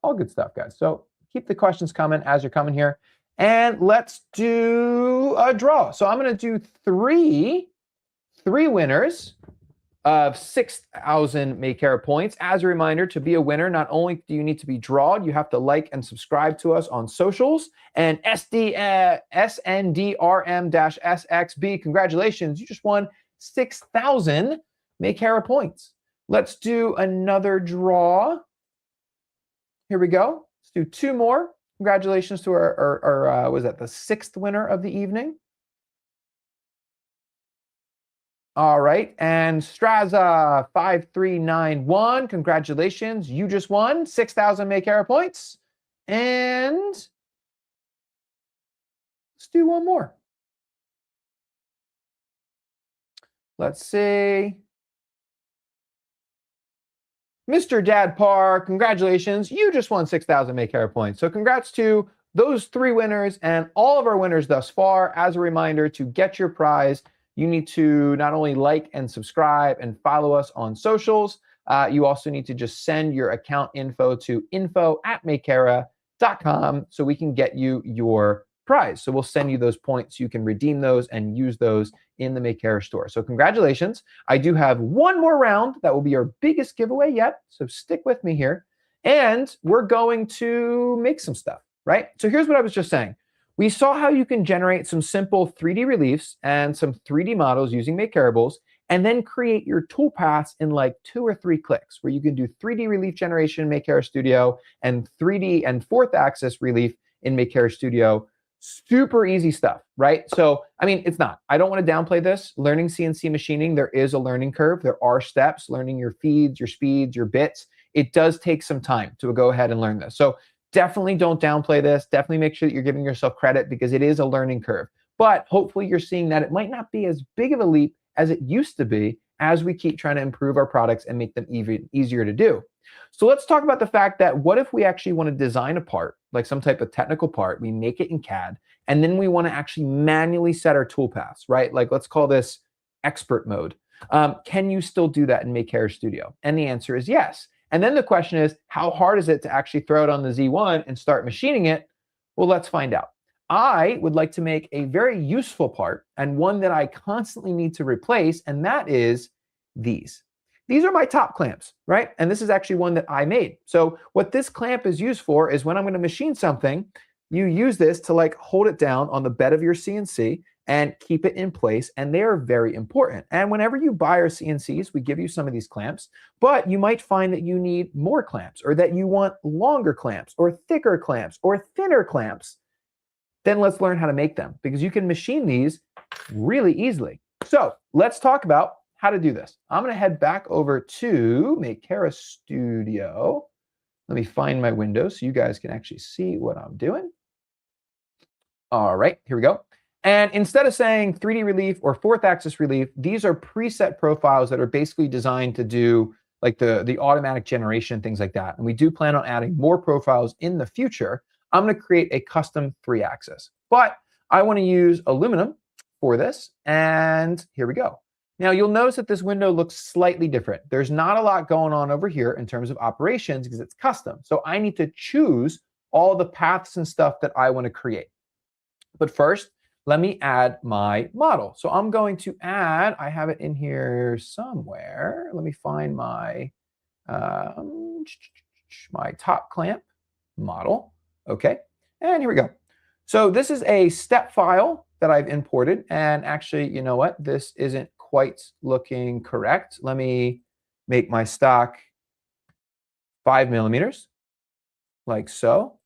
All good stuff, guys. So keep the questions coming as you're coming here. And let's do a draw. So I'm going to do three winners of 6,000 Makera points. As a reminder, to be a winner, not only do you need to be drawed, you have to like and subscribe to us on socials. And SNDRM-SXB, congratulations, you just won 6,000 Makera points. Let's do another draw. Here we go. Let's do 2 more. Congratulations to our was that the 6th winner of the evening? All right, and Straza 5391, congratulations, you just won 6,000 Makera points. And let's do one more. Let's see. Mr. Dad Par, congratulations, you just won 6,000 Makera points. So congrats to those 3 winners and all of our winners thus far. As a reminder, to get your prize, you need to not only like and subscribe and follow us on socials, you also need to just send your account info to info@makera.com so we can get you your prize. So we'll send you those points. You can redeem those and use those in the Makera store. So congratulations. I do have one more round that will be our biggest giveaway yet. So stick with me here. And we're going to make some stuff, right? So here's what I was just saying. We saw how you can generate some simple 3D reliefs and some 3D models using Makerables, and then create your toolpaths in like 2 or 3 clicks, where you can do 3D relief generation in Makera Studio and 3D and 4th axis relief in Makera Studio. Super easy stuff, right? So, I mean, it's not. I don't want to downplay this. Learning CNC machining, there is a learning curve. There are steps, learning your feeds, your speeds, your bits. It does take some time to go ahead and learn this. So definitely don't downplay this. Definitely make sure that you're giving yourself credit because it is a learning curve. But hopefully you're seeing that it might not be as big of a leap as it used to be as we keep trying to improve our products and make them even easier to do. So let's talk about the fact that what if we actually want to design a part, like some type of technical part, we make it in CAD, and then we want to actually manually set our toolpaths, right? Like let's call this expert mode. Can you still do that in Makera Studio? And the answer is yes. And then the question is, how hard is it to actually throw it on the Z1 and start machining it? Well, let's find out. I would like to make a very useful part and one that I constantly need to replace, and that is these. These are my top clamps, right? And this is actually one that I made. So what this clamp is used for is when I'm going to machine something, you use this to like hold it down on the bed of your CNC and keep it in place, and they are very important. And whenever you buy our CNCs, we give you some of these clamps, but you might find that you need more clamps, or that you want longer clamps, or thicker clamps, or thinner clamps. Then let's learn how to make them, because you can machine these really easily. So let's talk about how to do this. I'm going to head back over to Makera Studio. Let me find my window so you guys can actually see what I'm doing. All right, here we go. And instead of saying 3D relief or fourth axis relief, these are preset profiles that are basically designed to do like the automatic generation, things like that. And we do plan on adding more profiles in the future. I'm going to create a custom 3-axis, but I want to use aluminum for this. And here we go. Now you'll notice that this window looks slightly different. There's not a lot going on over here in terms of operations because it's custom. So I need to choose all the paths and stuff that I want to create. But first, let me add my model. So I'm going to add, I have it in here somewhere. Let me find my, my top clamp model. Okay, and here we go. So this is a step file that I've imported. And actually, you know what? This isn't quite looking correct. Let me make my stock 5 millimeters, like so.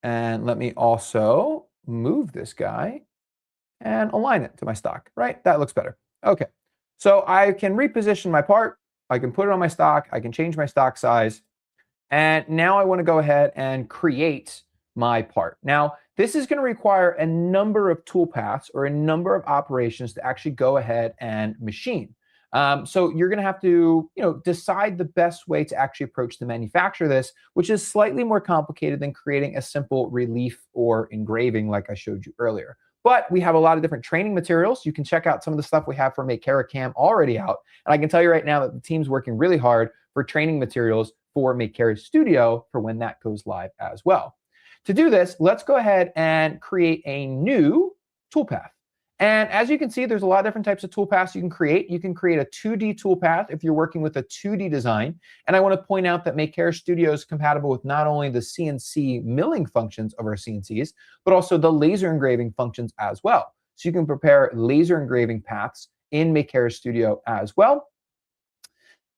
And let me also move this guy and align it to my stock, right? That looks better. Okay, so I can reposition my part. I can put it on my stock. I can change my stock size. And now I want to go ahead and create my part. Now, this is going to require a number of toolpaths or a number of operations to actually go ahead and machine. So you're going to have to, decide the best way to actually approach to manufacture this, which is slightly more complicated than creating a simple relief or engraving like I showed you earlier. But we have a lot of different training materials. You can check out some of the stuff we have for Makera Cam already out. And I can tell you right now that the team's working really hard for training materials for Makera Studio for when that goes live as well. To do this, let's go ahead and create a new toolpath. And as you can see, there's a lot of different types of toolpaths you can create. You can create a 2D toolpath if you're working with a 2D design. And I want to point out that Makera Studio is compatible with not only the CNC milling functions of our CNCs, but also the laser engraving functions as well. So you can prepare laser engraving paths in Makera Studio as well.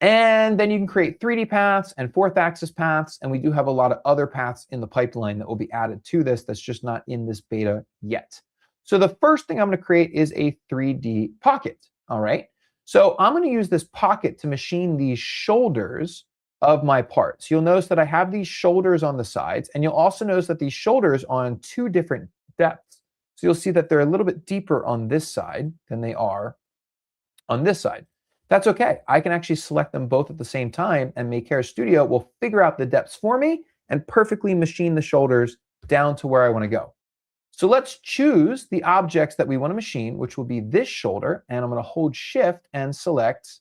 And then you can create 3D paths and fourth axis paths. And we do have a lot of other paths in the pipeline that will be added to this that's just not in this beta yet. So the first thing I'm going to create is a 3D pocket. All right. So I'm going to use this pocket to machine these shoulders of my parts. You'll notice that I have these shoulders on the sides, and you'll also notice that these shoulders are on 2 different depths. So you'll see that they're a little bit deeper on this side than they are on this side. That's okay. I can actually select them both at the same time, and Makera Studio will figure out the depths for me and perfectly machine the shoulders down to where I want to go. So let's choose the objects that we want to machine, which will be this shoulder, and I'm going to hold Shift and select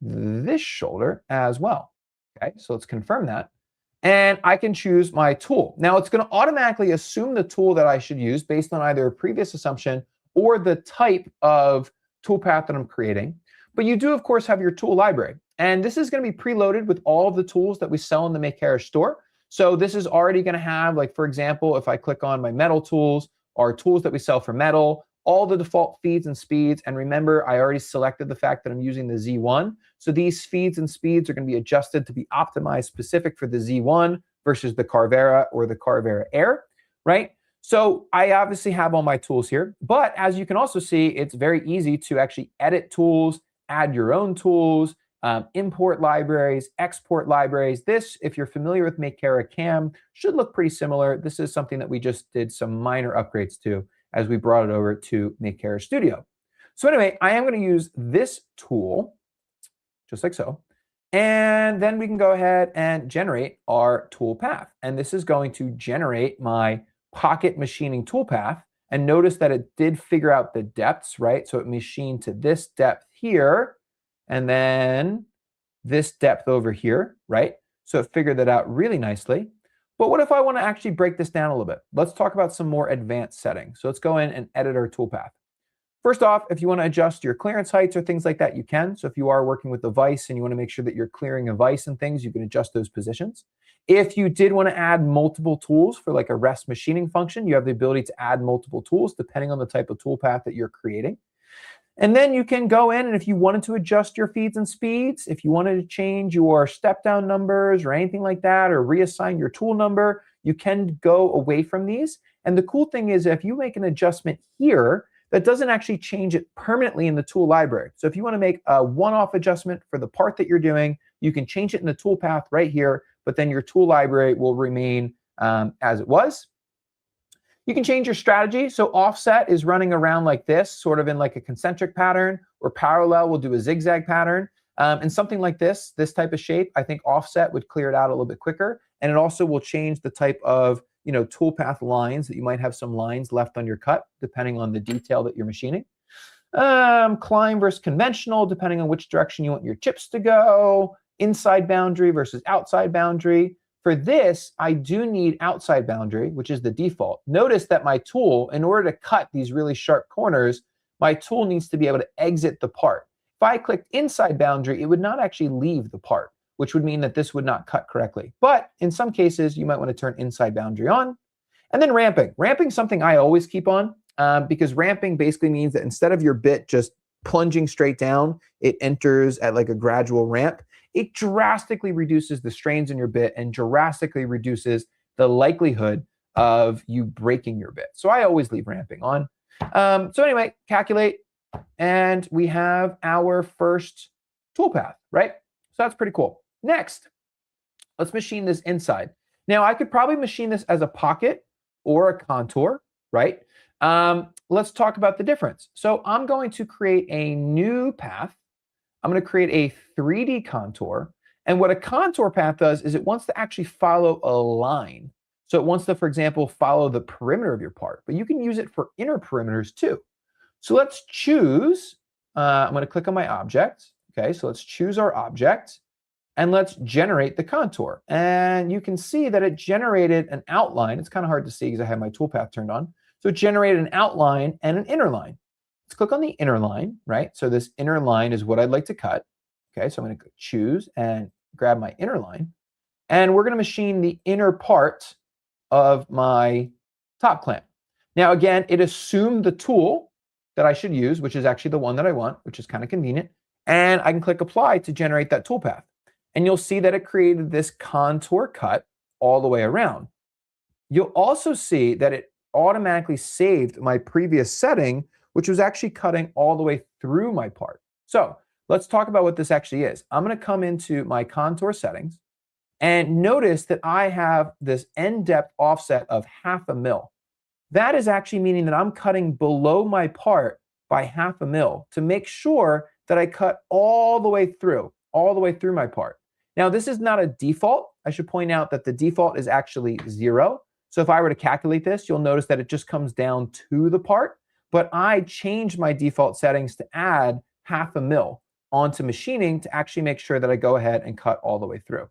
this shoulder as well. Okay, so let's confirm that. And I can choose my tool. Now it's going to automatically assume the tool that I should use based on either a previous assumption or the type of toolpath that I'm creating. But you do, of course, have your tool library. And this is going to be preloaded with all of the tools that we sell in the Makera store. So this is already going to have, like, for example, if I click on my metal tools or tools that we sell for metal, all the default feeds and speeds. And remember, I already selected the fact that I'm using the Z1. So these feeds and speeds are going to be adjusted to be optimized specific for the Z1 versus the Carvera or the Carvera Air, right? So I obviously have all my tools here. But as you can also see, it's very easy to actually edit tools, add your own tools, import libraries, export libraries. This, if you're familiar with Makera Cam, should look pretty similar. This is something that we just did some minor upgrades to as we brought it over to Makera Studio. So anyway, I am going to use this tool, just like so. And then we can go ahead and generate our tool path. And this is going to generate my pocket machining tool path. And notice that it did figure out the depths, right? So it machined to this depth here, and then this depth over here, right? So it figured that out really nicely. But what if I want to actually break this down a little bit? Let's talk about some more advanced settings. So let's go in and edit our toolpath. First off, if you want to adjust your clearance heights or things like that, you can. So if you are working with a vise and you want to make sure that you're clearing a vise and things, you can adjust those positions. If you did want to add multiple tools for like a rest machining function, you have the ability to add multiple tools depending on the type of toolpath that you're creating. And then you can go in, and if you wanted to adjust your feeds and speeds, if you wanted to change your step down numbers or anything like that, or reassign your tool number, you can go away from these. And the cool thing is if you make an adjustment here, that doesn't actually change it permanently in the tool library. So if you want to make a one-off adjustment for the part that you're doing, you can change it in the tool path right here, but then your tool library will remain as it was. You can change your strategy. So offset is running around like this, sort of in like a concentric pattern, or parallel will do a zigzag pattern. And something like this type of shape, I think offset would clear it out a little bit quicker. And it also will change the type of toolpath lines that you might have some lines left on your cut, depending on the detail that you're machining. Climb versus conventional, depending on which direction you want your chips to go. Inside boundary versus outside boundary. For this, I do need outside boundary, which is the default. Notice that my tool, in order to cut these really sharp corners, my tool needs to be able to exit the part. If I clicked inside boundary, it would not actually leave the part, which would mean that this would not cut correctly. But in some cases, you might want to turn inside boundary on. And then ramping. Ramping is something I always keep on because ramping basically means that instead of your bit just plunging straight down, it enters at like a gradual ramp. It drastically reduces the strains in your bit and drastically reduces the likelihood of you breaking your bit. So I always leave ramping on. So anyway, calculate, and we have our first toolpath, right? So that's pretty cool. Next, let's machine this inside. Now I could probably machine this as a pocket or a contour, right? Let's talk about the difference. So I'm going to create a new path. I'm going to create a 3D contour. And what a contour path does is it wants to actually follow a line. So it wants to, for example, follow the perimeter of your part, but you can use it for inner perimeters too. So let's choose, I'm going to click on my object. Okay, so let's choose our object and let's generate the contour. And you can see that it generated an outline. It's kind of hard to see because I have my toolpath turned on. So it generated an outline and an inner line. Let's click on the inner line, right? So this inner line is what I'd like to cut. Okay, so I'm going to choose and grab my inner line. And we're going to machine the inner part of my top clamp. Now, again, it assumed the tool that I should use, which is actually the one that I want, which is kind of convenient. And I can click apply to generate that toolpath. And you'll see that it created this contour cut all the way around. You'll also see that it automatically saved my previous setting, which was actually cutting all the way through my part. So let's talk about what this actually is. I'm going to come into my contour settings and notice that I have this end depth offset of 1/2 mil. That is actually meaning that I'm cutting below my part by 1/2 mil to make sure that I cut all the way through my part. Now, this is not a default. I should point out that the default is actually 0. So if I were to calculate this, you'll notice that it just comes down to the part. But I changed my default settings to add 1/2 mil onto machining to actually make sure that I go ahead and cut all the way through.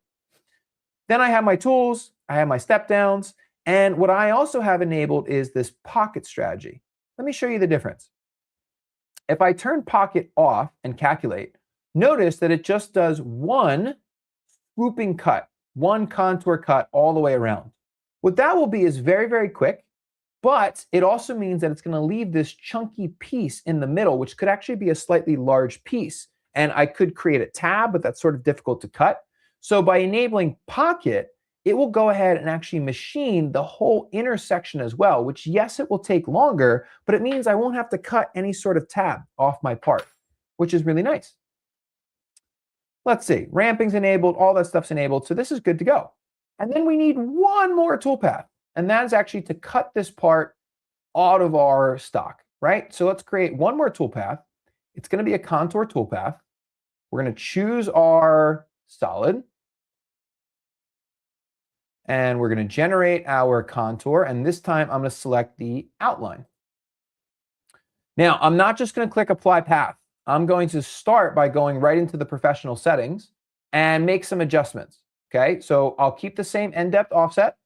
Then I have my tools, I have my step downs, and what I also have enabled is this pocket strategy. Let me show you the difference. If I turn pocket off and calculate, notice that it just does one swooping cut, one contour cut all the way around. What that will be is very, very quick. But it also means that it's going to leave this chunky piece in the middle, which could actually be a slightly large piece. And I could create a tab, but that's sort of difficult to cut. So by enabling pocket, it will go ahead and actually machine the whole intersection as well, which, yes, it will take longer, but it means I won't have to cut any sort of tab off my part, which is really nice. Let's see, ramping's enabled, all that stuff's enabled. So this is good to go. And then we need one more toolpath. And that is actually to cut this part out of our stock, right? So let's create one more toolpath. It's going to be a contour toolpath. We're going to choose our solid. And we're going to generate our contour. And this time I'm going to select the outline. Now, I'm not just going to click apply path. I'm going to start by going right into the professional settings and make some adjustments. Okay, so I'll keep the same end depth offset.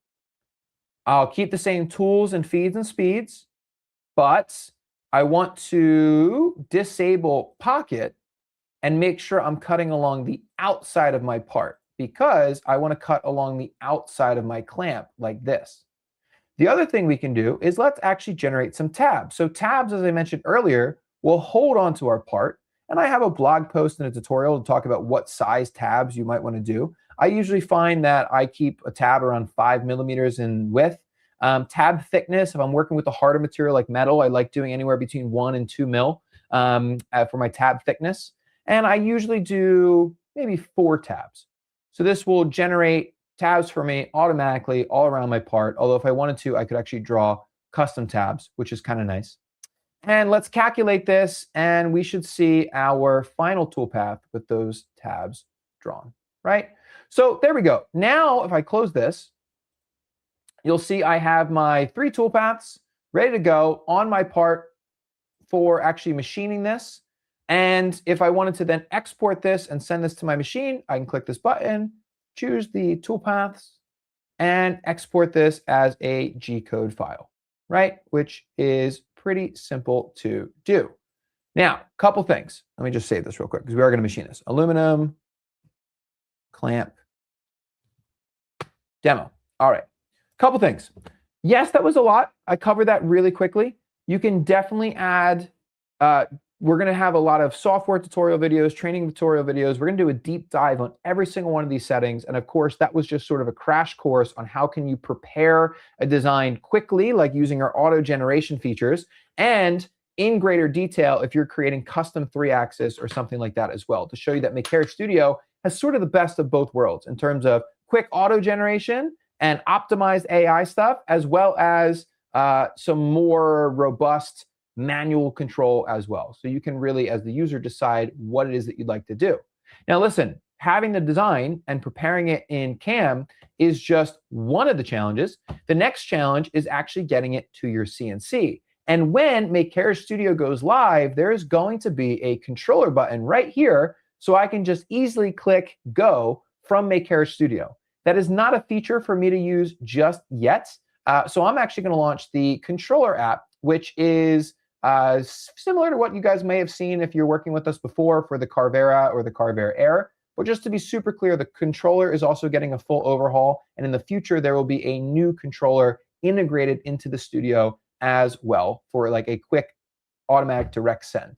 I'll keep the same tools and feeds and speeds, but I want to disable pocket and make sure I'm cutting along the outside of my part, because I want to cut along the outside of my clamp like this. The other thing we can do is let's actually generate some tabs. So tabs, as I mentioned earlier, will hold onto our part. And I have a blog post and a tutorial to talk about what size tabs you might want to do. I usually find that I keep a tab around 5 millimeters in width. Tab thickness, if I'm working with a harder material like metal, I like doing anywhere between 1 and 2 mil for my tab thickness. And I usually do maybe 4 tabs. So this will generate tabs for me automatically all around my part. Although if I wanted to, I could actually draw custom tabs, which is kind of nice. And let's calculate this, and we should see our final toolpath with those tabs drawn, right? So there we go. Now, if I close this, you'll see I have my 3 toolpaths ready to go on my part for actually machining this. And if I wanted to then export this and send this to my machine, I can click this button, choose the toolpaths, and export this as a G-code file, right? Which is pretty simple to do. Now, a couple things. Let me just save this real quick because we are going to machine this. Aluminum, clamp, demo. All right, couple things. Yes, that was a lot. I covered that really quickly. You can definitely add, we're going to have a lot of software tutorial videos, training tutorial videos. We're going to do a deep dive on every single one of these settings. And of course, that was just sort of a crash course on how can you prepare a design quickly, like using our auto generation features, and in greater detail if you're creating custom 3-axis or something like that as well, to show you that Makera Studio has sort of the best of both worlds in terms of quick auto generation and optimized AI stuff, as well as some more robust manual control as well. So you can really, as the user, decide what it is that you'd like to do. Now listen, having the design and preparing it in CAM is just one of the challenges. The next challenge is actually getting it to your CNC. And when Makera Studio goes live, there's going to be a controller button right here, so I can just easily click go from Makera Studio. That is not a feature for me to use just yet. So I'm actually going to launch the controller app, which is similar to what you guys may have seen if you're working with us before for the Carvera or the Carvera Air. But just to be super clear, the controller is also getting a full overhaul. And in the future, there will be a new controller integrated into the Studio as well for like a quick automatic direct send.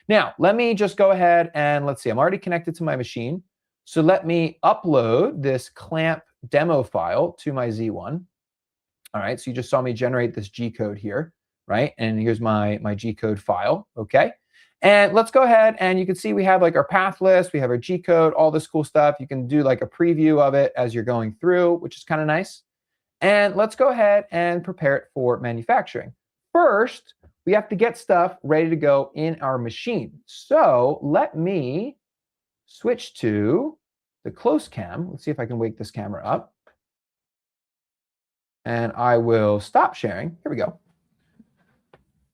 Now, let me just go ahead and let's see, I'm already connected to my machine. So let me upload this clamp demo file to my Z1. All right, so you just saw me generate this G-code here, right? And here's my G-code file, okay? And let's go ahead and you can see we have like our path list, we have our G-code, all this cool stuff. You can do like a preview of it as you're going through, which is kind of nice. And let's go ahead and prepare it for manufacturing. First, we have to get stuff ready to go in our machine. So let me switch to the close cam. Let's see if I can wake this camera up. And I will stop sharing. Here we go.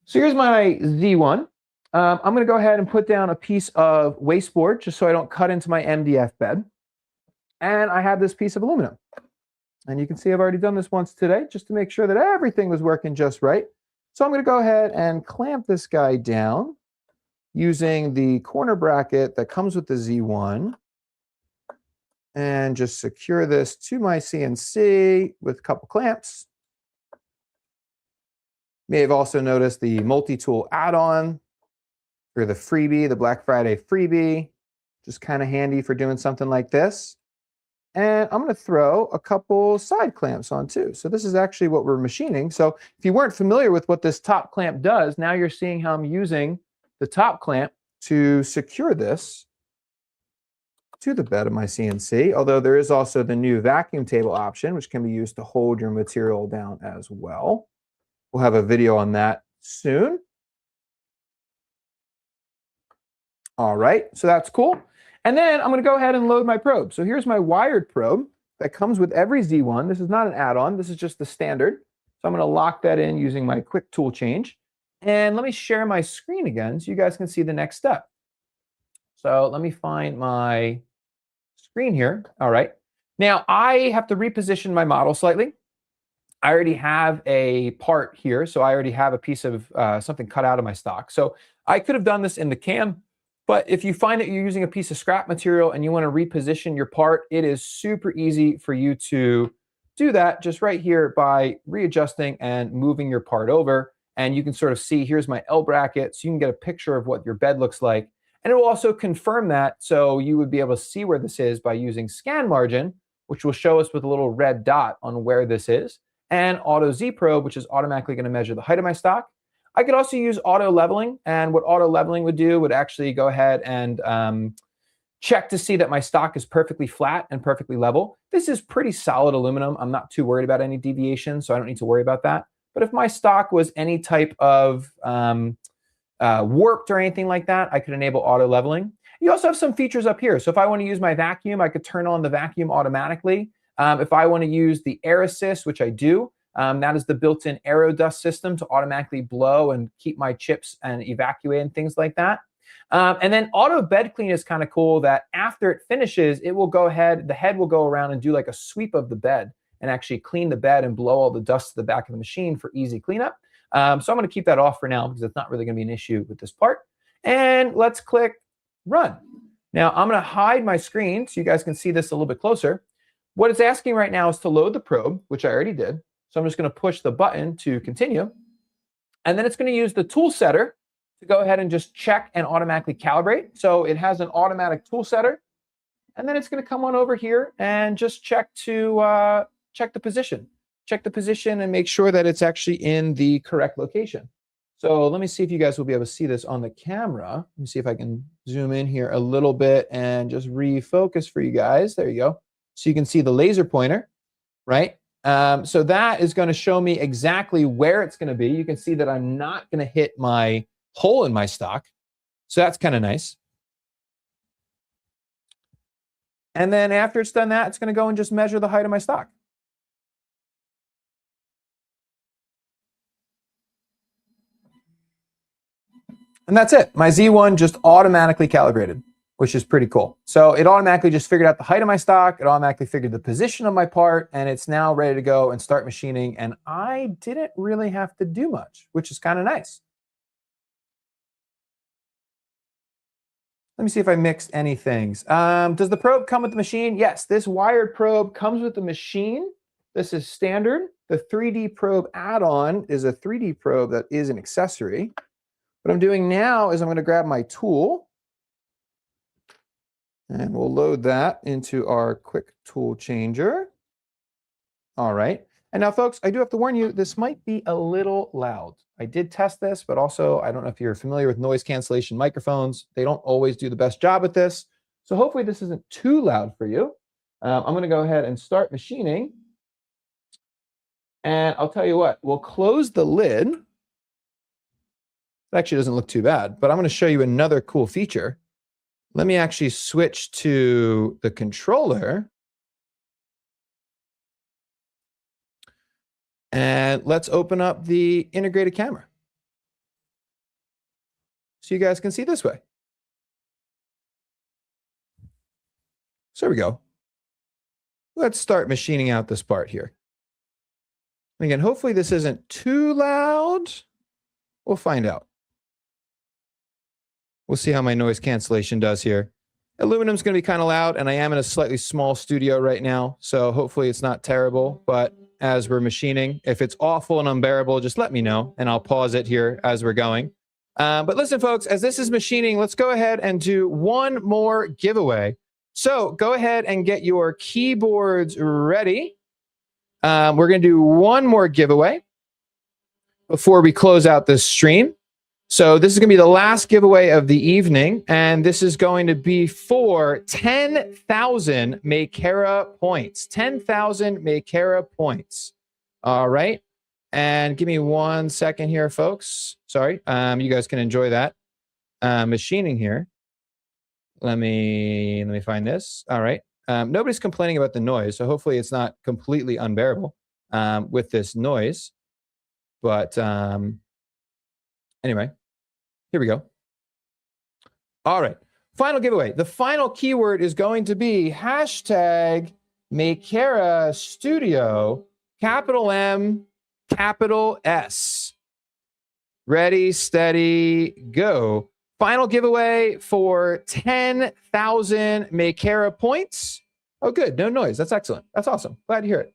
So here's my Z1. I'm going to go ahead and put down a piece of wasteboard just so I don't cut into my MDF bed. And I have this piece of aluminum. And you can see I've already done this once today just to make sure that everything was working just right. So I'm going to go ahead and clamp this guy down using the corner bracket that comes with the Z1 and just secure this to my CNC with a couple clamps. You may have also noticed the multi-tool add-on for the freebie, the Black Friday freebie, just kind of handy for doing something like this. And I'm going to throw a couple side clamps on too. So this is actually what we're machining. So if you weren't familiar with what this top clamp does, now you're seeing how I'm using the top clamp to secure this to the bed of my CNC. Although there is also the new vacuum table option, which can be used to hold your material down as well. We'll have a video on that soon. All right, so that's cool. And then I'm going to go ahead and load my probe. So here's my wired probe that comes with every Z1. This is not an add-on. This is just the standard. So I'm going to lock that in using my quick tool change. And let me share my screen again so you guys can see the next step. So let me find my screen here. All right. Now I have to reposition my model slightly. I already have a part here, so I already have a piece of something cut out of my stock. So I could have done this in the cam, but if you find that you're using a piece of scrap material and you want to reposition your part, it is super easy for you to do that just right here by readjusting and moving your part over. And you can sort of see, here's my L bracket, so you can get a picture of what your bed looks like. And it will also confirm that, so you would be able to see where this is by using scan margin, which will show us with a little red dot on where this is, and auto Z probe, which is automatically going to measure the height of my stock. I could also use auto leveling, and what auto leveling would do would actually go ahead and check to see that my stock is perfectly flat and perfectly level. This is pretty solid aluminum. I'm not too worried about any deviation, so I don't need to worry about that. But if my stock was any type of warped or anything like that, I could enable auto leveling. You also have some features up here. So if I want to use my vacuum, I could turn on the vacuum automatically. If I want to use the air assist, which I do, that is the built-in aero dust system to automatically blow and keep my chips and evacuate and things like that. And then auto bed clean is kind of cool, that after it finishes, it will go ahead, the head will go around and do like a sweep of the bed and actually clean the bed and blow all the dust to the back of the machine for easy cleanup. So I'm going to keep that off for now because it's not really going to be an issue with this part. And let's click run. Now I'm going to hide my screen so you guys can see this a little bit closer. What it's asking right now is to load the probe, which I already did. So I'm just going to push the button to continue. And then it's going to use the tool setter to go ahead and just check and automatically calibrate. So it has an automatic tool setter. And then it's going to come on over here and just check to check the position. Check the position and make sure that it's actually in the correct location. So let me see if you guys will be able to see this on the camera. Let me see if I can zoom in here a little bit and just refocus for you guys. There you go. So you can see the laser pointer, right? So that is going to show me exactly where it's going to be. You can see that I'm not going to hit my hole in my stock. So that's kind of nice. And then after it's done that, it's going to go and just measure the height of my stock. And that's it. My Z1 just automatically calibrated, which is pretty cool. So it automatically just figured out the height of my stock. It automatically figured the position of my part, and it's now ready to go and start machining. And I didn't really have to do much, which is kind of nice. Let me see if I mixed any things. Does the probe come with the machine? Yes, this wired probe comes with the machine. This is standard. The 3D probe add-on is a 3D probe that is an accessory. What I'm doing now is I'm going to grab my tool and we'll load that into our quick tool changer. All right. And now, folks, I do have to warn you, this might be a little loud. I did test this, but also I don't know if you're familiar with noise cancellation microphones. They don't always do the best job with this. So hopefully this isn't too loud for you. I'm going to go ahead and start machining. And I'll tell you what, we'll close the lid. It actually doesn't look too bad, but I'm going to show you another cool feature. Let me actually switch to the controller. And let's open up the integrated camera so you guys can see this way. So there we go. Let's start machining out this part here. Again, hopefully this isn't too loud. We'll find out. We'll see how my noise cancellation does here. Aluminum's going to be kind of loud, and I am in a slightly small studio right now, so hopefully it's not terrible. But as we're machining, if it's awful and unbearable, just let me know, and I'll pause it here as we're going. But listen, folks, as this is machining, let's go ahead and do one more giveaway. So go ahead and get your keyboards ready. We're going to do one more giveaway before we close out this stream. So this is going to be the last giveaway of the evening, and this is going to be for 10,000 Makera points. 10,000 Makera points. All right. And give me 1 second here, folks. Sorry. You guys can enjoy that machining here. Let me find this. All right. Nobody's complaining about the noise, so hopefully it's not completely unbearable with this noise. But anyway, here we go. All right. Final giveaway. The final keyword is going to be hashtag Makera Studio, capital M, capital S. Ready, steady, go. Final giveaway for 10,000 Makera points. Oh, good. No noise. That's excellent. That's awesome. Glad to hear it.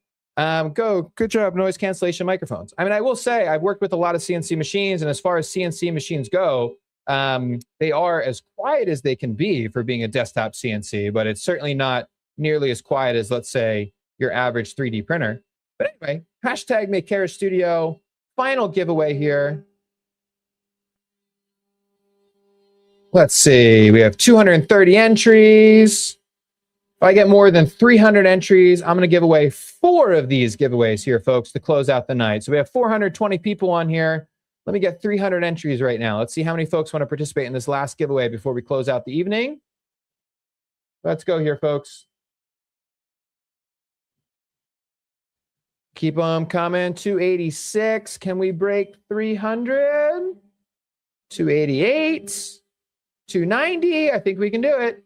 Go. Good job, noise cancellation microphones. I mean, I will say I've worked with a lot of CNC machines, and as far as CNC machines go, they are as quiet as they can be for being a desktop CNC, but it's certainly not nearly as quiet as, let's say, your average 3D printer. But anyway, hashtag Makera Studio. Final giveaway here. Let's see. We have 230 entries. If I get more than 300 entries, I'm going to give away 4 of these giveaways here, folks, to close out the night. So we have 420 people on here. Let me get 300 entries right now. Let's see how many folks want to participate in this last giveaway before we close out the evening. Let's go here, folks. Keep on coming. 286. Can we break 300? 288. 290. I think we can do it.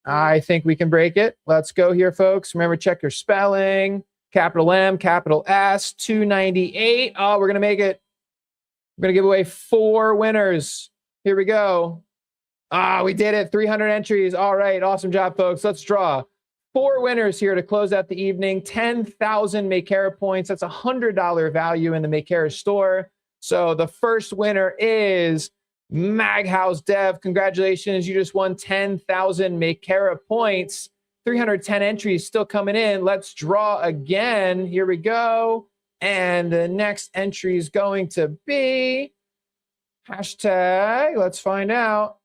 I think we can break it. Let's go here, folks. Remember, check your spelling. Capital M, capital S. 298. Oh, we're going to make it. We're going to give away 4 winners. Here we go. Ah, we did it. 300 entries. All right. Awesome job, folks. Let's draw 4 winners here to close out the evening. 10,000 Makera points. That's $100 value in the Makera store. So the first winner is Maghouse Dev. Congratulations. You just won 10,000 Makera points. 310 entries still coming in. Let's draw again. Here we go. And the next entry is going to be hashtag, let's find out.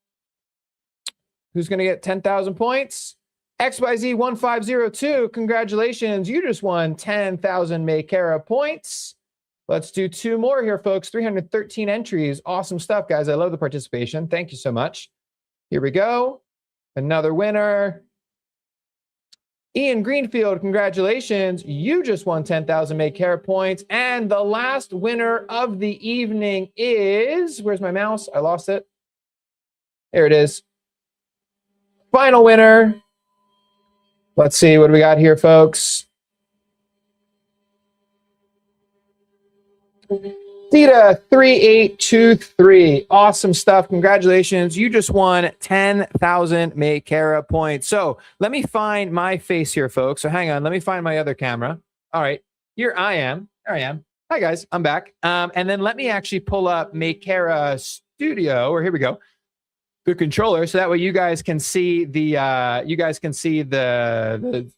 Who's going to get 10,000 points? XYZ1502. Congratulations. You just won 10,000 Makera points. Let's do 2 more here, folks. 313 entries. Awesome stuff, guys. I love the participation. Thank you so much. Here we go. Another winner. Ian Greenfield, congratulations. You just won 10,000 Makera points. And the last winner of the evening is, where's my mouse? I lost it. There it is. Final winner. Let's see what do we got here, folks. Theta 3823. Awesome stuff. Congratulations. You just won 10,000 Makera points. So let me find my face here, folks. So hang on. Let me find my other camera. All right. Here I am. There I am. Hi, guys. I'm back. And then let me actually pull up Makera Studio, or here we go, the controller. So that way you guys can see the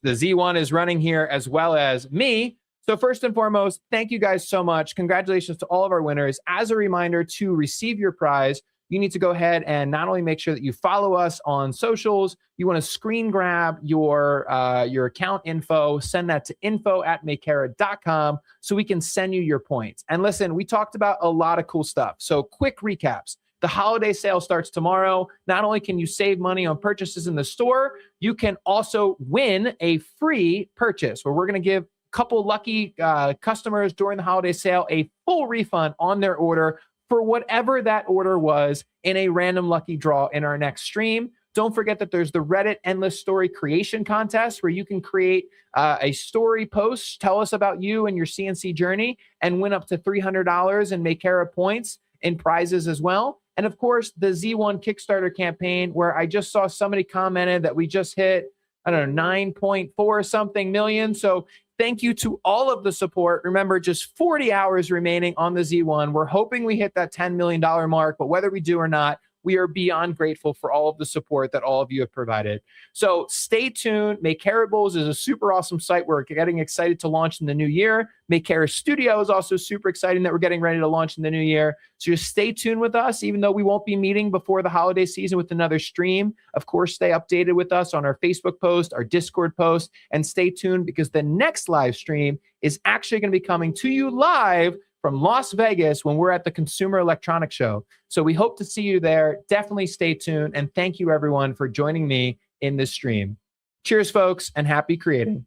Z1 is running here as well as me. So first and foremost, thank you guys so much. Congratulations to all of our winners. As a reminder, to receive your prize, you need to go ahead and not only make sure that you follow us on socials, you want to screen grab your account info, send that to info@makera.com so we can send you your points. And listen, we talked about a lot of cool stuff. So quick recaps. The holiday sale starts tomorrow. Not only can you save money on purchases in the store, you can also win a free purchase where we're going to give couple lucky customers during the holiday sale a full refund on their order for whatever that order was in a random lucky draw in our next stream. Don't forget that there's the Reddit Endless Story Creation Contest where you can create a story post, tell us about you and your CNC journey, and win up to $300 in Makera points and prizes as well. And of course, the Z1 Kickstarter campaign where I just saw somebody commented that we just hit, I don't know, 9.4 something million. So thank you to all of the support. Remember, just 40 hours remaining on the Z1. We're hoping we hit that $10 million mark, but whether we do or not, we are beyond grateful for all of the support that all of you have provided. So stay tuned. Makerables is a super awesome site we're getting excited to launch in the new year. Makera Studio is also super exciting that we're getting ready to launch in the new year. So just stay tuned with us, even though we won't be meeting before the holiday season with another stream. Of course, stay updated with us on our Facebook post, our Discord post, and stay tuned because the next live stream is actually going to be coming to you live from Las Vegas when we're at the Consumer Electronics Show. So we hope to see you there. Definitely stay tuned. And thank you, everyone, for joining me in this stream. Cheers, folks, and happy creating.